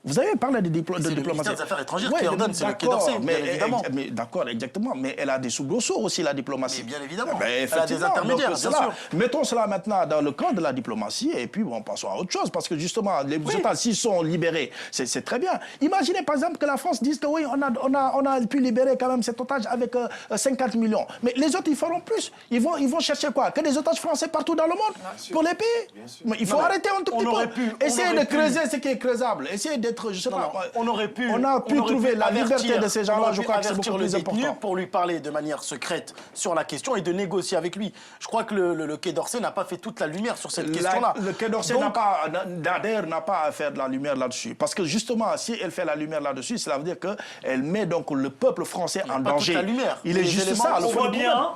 Vous avez parlé de diplomatie. C'est le ministère des Affaires étrangères qui ordonne, c'est le Quai d'Orsay, bien évidemment. D'accord, exactement. Mais elle a des soubresauts aussi, la diplomatie. Mais bien évidemment. Elle a des intermédiaires, bien sûr. Mettons cela maintenant dans le camp de la diplomatie et puis bon, passons à autre chose. Parce que justement, les otages, s'ils sont libérés, c'est très bien. Imaginez par exemple que la France dise que oui, on a pu libérer quand même cet otage avec 50 millions. Mais les autres, ils feront plus. Ils vont chercher quoi? Que des otages français partout dans le monde pour les payer? Mais il faut arrêter un tout petit peu. Essayez de creuser ce qui est creusable. Essayez d'être... Je sais pas, on aurait pu trouver la liberté de ces gens-là, je crois que c'est beaucoup plus important. Pour lui parler de manière secrète sur la question et de négocier avec lui. Je crois que le Quai d'Orsay n'a pas fait toute la lumière sur cette question-là. Le Quai d'Orsay n'a pas à faire de la lumière là-dessus. Parce que justement, si elle fait la lumière là-dessus, cela veut dire qu'elle met donc le peuple français en danger. Pas toute la lumière. Il est juste ça. On voit bien,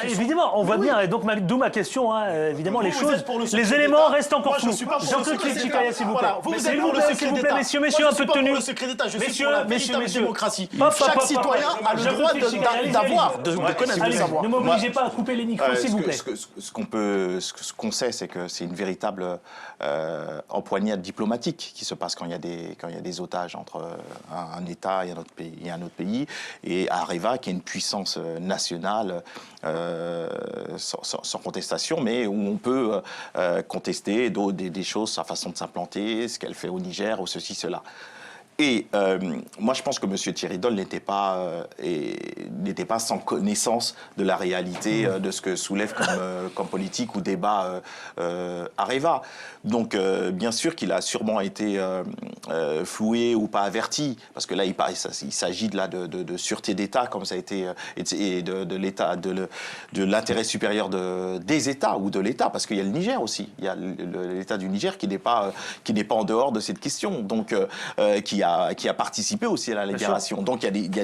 évidemment, on voit bien. Et donc, d'où ma question, évidemment, les choses, les éléments restent encore flous. Jean-Claude Chikaya, s'il vous plaît. Vous êtes pour le secret d'État. Messieurs, un peu de tenue. Le secret d'État, je suis pour la véritable démocratie. Chaque citoyen a le droit d'avoir, de connaître, de savoir. Ne m'obligez pas à couper les micros, s'il vous plaît. Ce qu'on sait, c'est que c'est une véritable empoignade diplomatique qui se passe quand il y a des otages entre un État et un autre pays. Et Areva, qui est une puissance nationale sans contestation, mais où on peut contester des choses, sa façon de s'implanter, ce qu'elle fait au Niger, ou ceci, cela. Et moi, je pense que M. Thierry Ardol n'était pas sans connaissance de la réalité de ce que soulève comme politique ou débat Areva. Donc, bien sûr qu'il a sûrement été floué ou pas averti, parce que là, il s'agit de sûreté d'État, comme ça a été, et de l'État, de l'intérêt supérieur des États ou de l'État, parce qu'il y a le Niger aussi. Il y a l'État du Niger qui n'est pas en dehors de cette question, donc qui a a participé aussi à la libération. Donc il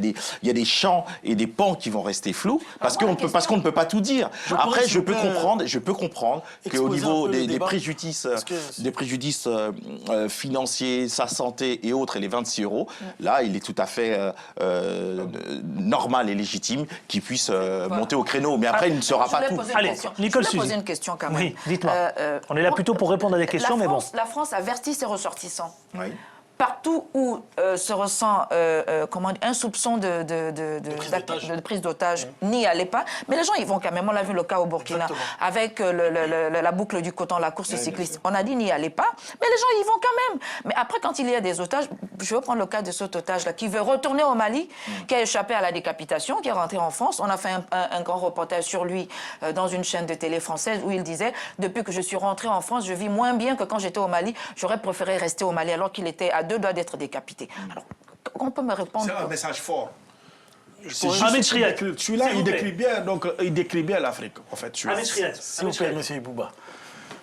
y a des champs et des pans qui vont rester flous parce qu'on ne peut pas tout dire. Après, je peux comprendre qu'au niveau des préjudices, financiers, sa santé et autres, et les 26 €, là, il est tout à fait normal et légitime qu'il puisse monter au créneau. Mais après, il ne sera pas tout. Allez, Nicole Suzy. Je voulais poser une question quand même. Oui, dites-moi. On est là plutôt pour répondre à des questions, mais bon. La France avertit ses ressortissants. Oui. Partout où se ressent un soupçon de prise d'otage, n'y allez pas. Mais les gens, ils vont quand même. On l'a vu le cas au Burkina, avec la boucle du coton, la course cycliste. On a dit n'y allez pas, mais les gens y vont quand même. Mais après, quand il y a des otages, je veux prendre le cas de cet otage-là, qui veut retourner au Mali, qui a échappé à la décapitation, qui est rentré en France. On a fait un grand reportage sur lui dans une chaîne de télé française où il disait « Depuis que je suis rentré en France, je vis moins bien que quand j'étais au Mali. J'aurais préféré rester au Mali alors qu'il était à 2 doigts d'être décapité. » Alors, on peut me répondre. C'est un message fort. Celui-là, il décrit bien l'Afrique, en fait. S'il vous plaît, monsieur Ibouba.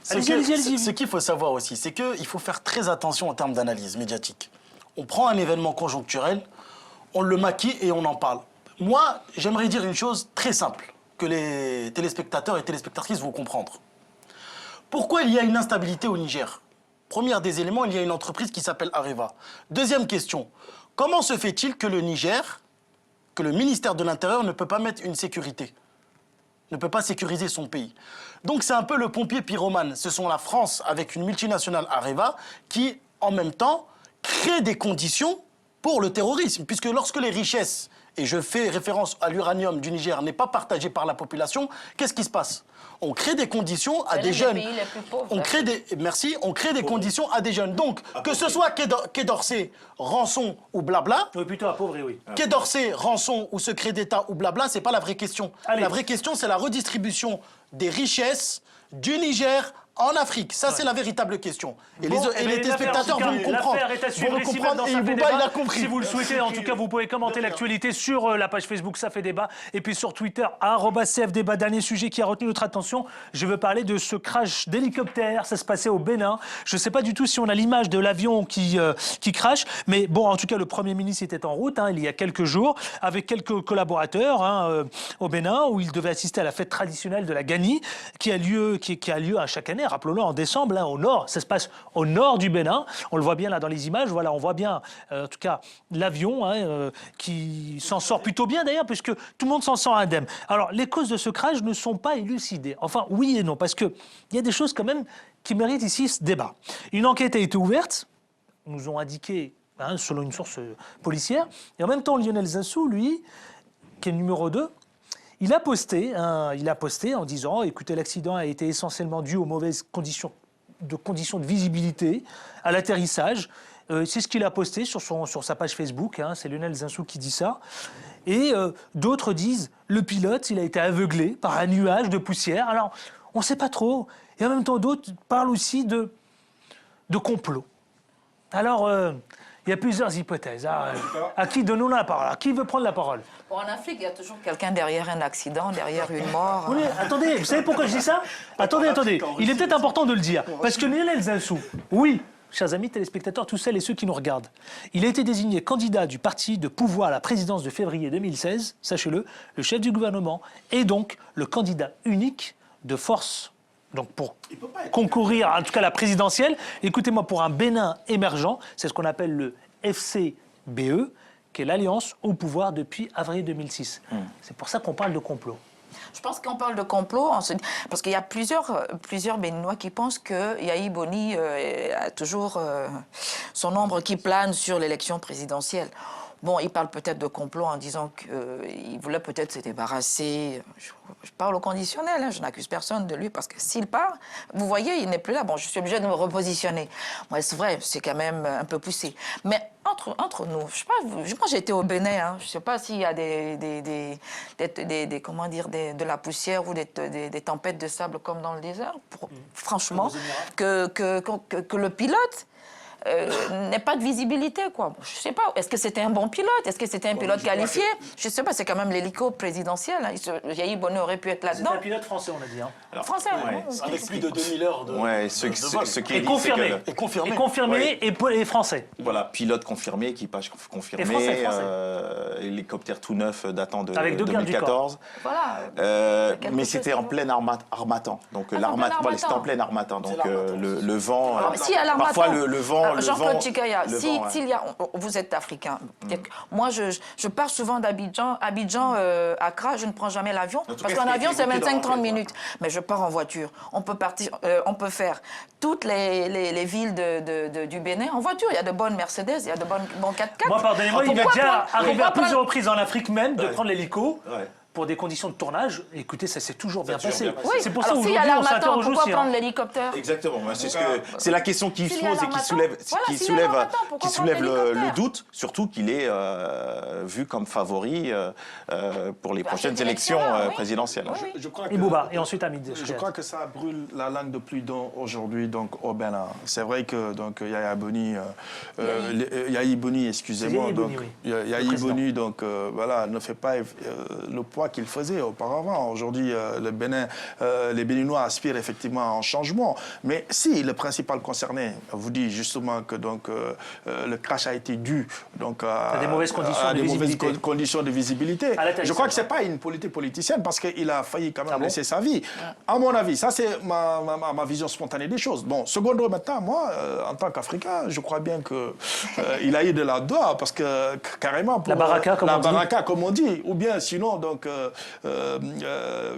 Allez-y. Ce qu'il faut savoir aussi, c'est qu'il faut faire très attention en termes d'analyse médiatique. On prend un événement conjoncturel, on le maquille et on en parle. Moi, j'aimerais dire une chose très simple, que les téléspectateurs et téléspectatrices vont comprendre. Pourquoi il y a une instabilité au Niger ? Premier des éléments, il y a une entreprise qui s'appelle Areva. Deuxième question, comment se fait-il que le Niger, que le ministère de l'Intérieur ne peut pas mettre une sécurité, ne peut pas sécuriser son pays? Donc c'est un peu le pompier pyromane. Ce sont la France avec une multinationale Areva qui, en même temps, crée des conditions pour le terrorisme. Puisque lorsque les richesses, et je fais référence à l'uranium du Niger, n'est pas partagé par la population, qu'est-ce qui se passe? On crée des conditions à des jeunes. On crée des conditions à des jeunes. Donc, que ce soit Quai d'Orsay, rançon ou blabla. Oui, plutôt appauvri, oui. Quai d'Orsay, rançon ou secret d'État ou blabla, c'est pas la vraie question. Allez. La vraie question, c'est la redistribution des richesses du Niger en Afrique. Ça, c'est la véritable question. Et les téléspectateurs vont me comprendre. L'affaire est à suivre ici maintenant, et ça fait Ibouba, il débat. a compris. Si vous le souhaitez, en tout cas, vous pouvez commenter l'actualité sur la page Facebook Ça fait débat. Et puis sur Twitter, @CFDébat. Dernier sujet qui a retenu notre attention. Je veux parler de ce crash d'hélicoptère. Ça se passait au Bénin. Je ne sais pas du tout si on a l'image de l'avion qui crash. Mais bon, en tout cas, le Premier ministre était en route il y a quelques jours avec quelques collaborateurs au Bénin où il devait assister à la fête traditionnelle de la Gani qui a lieu à chaque année, rappelons-le, en décembre, au nord. Ça se passe au nord du Bénin. On le voit bien là dans les images. Voilà, on voit bien, en tout cas, l'avion qui s'en sort plutôt bien d'ailleurs, puisque tout le monde s'en sort indemne. Alors, les causes de ce crash ne sont pas élucidées. Enfin, oui et non, parce qu'il y a des choses quand même qui méritent ici ce débat. Une enquête a été ouverte, nous ont indiqué, selon une source policière, et en même temps, Lionel Zinsou, lui, qui est le numéro 2, il a posté en disant « Écoutez, l'accident a été essentiellement dû aux mauvaises conditions de visibilité, à l'atterrissage. » C'est ce qu'il a posté sur sa page Facebook. C'est Lionel Zinsou qui dit ça. Et d'autres disent « Le pilote, il a été aveuglé par un nuage de poussière. » Alors, on ne sait pas trop. Et en même temps, d'autres parlent aussi de complot. Alors, il y a plusieurs hypothèses. À qui donnons la parole? À qui veut prendre la parole? Bon, en Afrique, il y a toujours quelqu'un derrière un accident, derrière une mort. Oui, attendez, vous savez pourquoi je dis ça? Attendez. Il est peut-être important de le dire. Parce que Lionel Zinsou, oui, chers amis téléspectateurs, tous celles et ceux qui nous regardent, il a été désigné candidat du parti de pouvoir à la présidence de février 2016, sachez-le, le chef du gouvernement, et donc le candidat unique de force. Donc pour concourir, en tout cas à la présidentielle, écoutez-moi, pour un Bénin émergent, c'est ce qu'on appelle le FCBE, qui est l'Alliance au pouvoir depuis avril 2006. C'est pour ça qu'on parle de complot. Je pense qu'on parle de complot, parce qu'il y a plusieurs Béninois qui pensent que Yahi Boni a toujours son ombre qui plane sur l'élection présidentielle. Bon, il parle peut-être de complot en disant qu'il voulait peut-être se débarrasser. Je parle au conditionnel, je n'accuse personne de lui, parce que s'il part, vous voyez, il n'est plus là. Bon, je suis obligée de me repositionner. Moi, c'est vrai, c'est quand même un peu poussé. Mais entre nous, je sais pas, moi j'ai été au Bénin, je ne sais pas s'il y a de la poussière ou des tempêtes de sable comme dans le désert. Franchement, que le pilote n'ait pas de visibilité, quoi. Je sais pas, est-ce que c'était un bon pilote? Est-ce que c'était un pilote qualifié? Je sais pas, c'est quand même l'hélico présidentiel. Hein. Yahi Bonnet aurait pu être là-dedans. C'est un pilote français, on a dit. Hein. Alors, Français, ouais, non, Avec plus de 2000 heures de, Ouais, de ce qui est Et dit, confirmé. c'est que Et confirmé. Et confirmé et français. voilà, pilote confirmé, équipage confirmé, Et français. hélicoptère tout neuf datant de Avec deux gardes du corps. 2014. Voilà. Mais c'était en plein harmattan. Donc c'est en plein voilà, c'était en harmattan. plein harmattan. Donc l'harmattan. le vent. Alors, si à l'harmattan, parfois le vent. Jean-Claude Chikaya, le vent, ouais. s'il y a, vous êtes africain. Moi, je pars souvent d'Abidjan, Accra, je ne prends jamais l'avion En tout parce cas, qu'en ce qui a avion été c'est évoqué 25-30 dans minutes. Mais je pars en voiture. On peut partir, on peut faire toutes les villes du Bénin en voiture. Il y a de bonnes Mercedes, il y a de bons 4x4. Moi, pardonnez-moi, il m'est Pourquoi déjà prendre- arrivé pourquoi à plusieurs prendre- reprises en Afrique même de prendre l'hélico. Ouais. Pour des conditions de tournage, écoutez, ça s'est toujours bien passé. toujours bien passé. Oui, C'est pour ça alors s'il y a qu'aujourd'hui, on l'harmattan, s'interroge pourquoi aussi. prendre Hein. l'hélicoptère? Exactement. C'est la question qui se S'il y a pose et l'harmattan, qui soulève, voilà, qui s'il y a soulève, l'harmattan, pourquoi qui soulève prendre le l'hélicoptère doute, surtout qu'il est vu comme favori pour les prochaines cette élections élection-là, oui. présidentielles. Oui. Je crois Et Bouba, et ensuite Hamid. Je crois que ça brûle la langue de plus d'un aujourd'hui donc au Bénin. C'est vrai que donc Yaya Boni, Yahi Boni, excusez-moi, C'est Yahi donc Boni, oui. Le Yahi président. Boni donc voilà ne fait pas le poids qu'il faisait auparavant. Aujourd'hui le Bénin, les Béninois aspirent effectivement à un changement. Mais si le principal concerné vous dit justement que donc le crash a été dû donc à des mauvaises conditions de des mauvaises visibilité. conditions de visibilité. À la tête, Je crois que ça. c'est pas une politique politicienne parce qu'il a failli quand même Ah bon laisser sa vie. À mon avis, ça c'est ma vision spontanée des choses. Bon, secondo maintenant, moi, en tant qu'Africain, je crois bien que il a eu de la doigt parce que carrément pour La baraka, comme on dit. baraka, comme on dit, ou bien sinon donc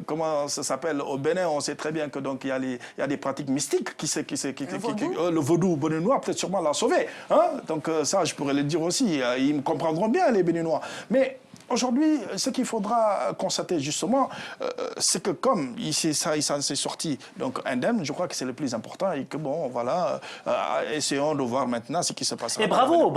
comment ça s'appelle au Bénin, on sait très bien que donc il y a des pratiques mystiques le vaudou béninois peut-être sûrement l'a sauvé. Hein? Donc ça, je pourrais le dire aussi. Ils me comprendront bien les Béninois. Mais aujourd'hui, ce qu'il faudra constater justement, c'est que comme il s'est sorti donc indemne, je crois que c'est le plus important et que bon, voilà, essayons de voir maintenant ce qui se passe. Et bravo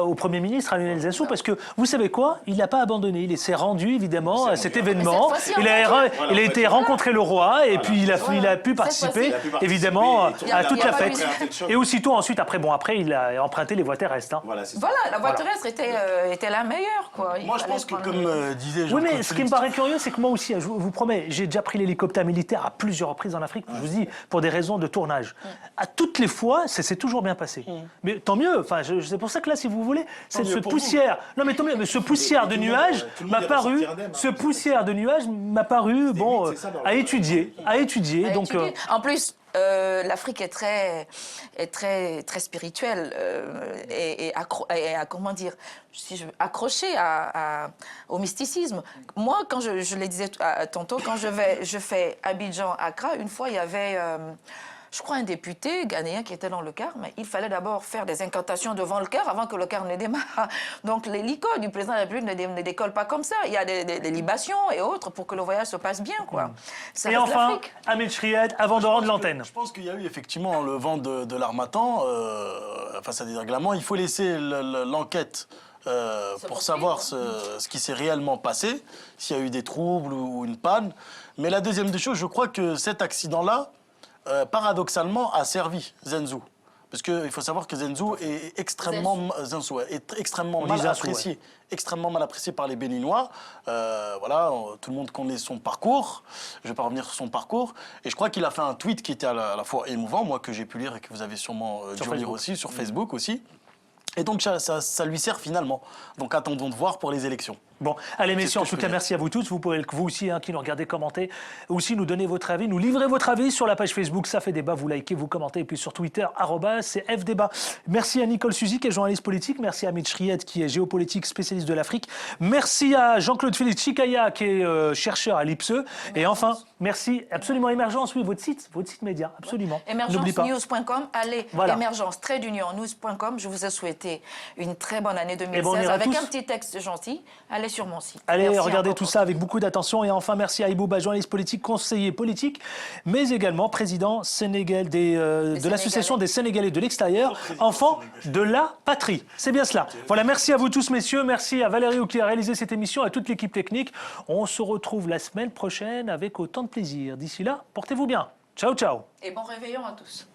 au Premier ministre, à Lionel Zinsou, parce que vous savez quoi? Il n'a pas abandonné. Il s'est rendu évidemment à cet événement. Mais cette fois-ci, Il a été rencontrer le roi et puis il a pu participer évidemment à toute la fête. Et aussitôt ensuite, après il a emprunté les voies terrestres. Hein. Voilà, c'est ça. Voilà, la voie terrestre était la meilleure, quoi. Moi, je pense que, comme disait Oui, Jean-Claude mais ce qui me paraît curieux, c'est que moi aussi, je vous promets, j'ai déjà pris l'hélicoptère militaire à plusieurs reprises en Afrique, je vous dis, pour des raisons de tournage. À toutes les fois, c'est toujours bien passé. Mais tant mieux, enfin, c'est pour ça que là, si vous voulez, c'est ce poussière. Non, mais tant mieux, mais ce poussière de nuages m'a paru, bon, à étudier. Donc, En plus, l'Afrique est très spirituelle et comment dire, accrochée au mysticisme. Moi, quand je le disais tantôt, quand je fais Abidjan-Accra, une fois, il y avait... je crois un député ghanéen qui était dans le car, mais il fallait d'abord faire des incantations devant le car avant que le car ne démarre. Donc l'hélico du président de la République ne décolle pas comme ça. Il y a des libations et autres pour que le voyage se passe bien, quoi. Ça et reste enfin, l'Afrique. Hamid Chried, avant de rendre l'antenne. Je pense qu'il y a eu effectivement le vent de l'harmattan face à des règlements. Il faut laisser l'enquête pour savoir ce qui s'est réellement passé, s'il y a eu des troubles ou une panne. Mais la deuxième des choses, je crois que cet accident-là, paradoxalement, a servi Zinsou. Parce qu'il faut savoir que Zinsou est extrêmement mal apprécié par les Béninois. Voilà, tout le monde connaît son parcours. Je ne vais pas revenir sur son parcours. Et je crois qu'il a fait un tweet qui était à la fois émouvant, moi que j'ai pu lire et que vous avez sûrement dû lire aussi, sur Facebook aussi. Et donc ça lui sert finalement. Donc attendons de voir pour les élections. Bon, allez messieurs, en tout cas, merci à vous tous. Vous pouvez, vous aussi, qui nous regardez, commenter, aussi nous donner votre avis, nous livrer votre avis sur la page Facebook, ça fait débat, vous likez, vous commentez, et puis sur Twitter, c'est @FDébat. Merci à Nicole Suzy, qui est journaliste politique, merci à Hamid Chried, qui est géopolitique, spécialiste de l'Afrique, merci à Jean-Claude Félix Chikaya, qui est chercheur à l'IPSE, et enfin, merci absolument Émergence, oui, votre site média, absolument. Émergencenews.com, allez, voilà. émergence-news.com, je vous ai souhaité une très bonne année 2016, bon, avec un petit texte gentil, allez sur mon site. Allez, Merci regardez encore tout ça avec beaucoup d'attention. Et enfin, merci à Ibouba, journaliste politique, conseiller politique, mais également président de l'association des Sénégalais de l'extérieur, enfants de la patrie. C'est bien cela. Voilà, merci à vous tous, messieurs. Merci à Valérie qui a réalisé cette émission, à toute l'équipe technique. On se retrouve la semaine prochaine avec autant de plaisir. D'ici là, portez-vous bien. Ciao, ciao. Et bon réveillon à tous.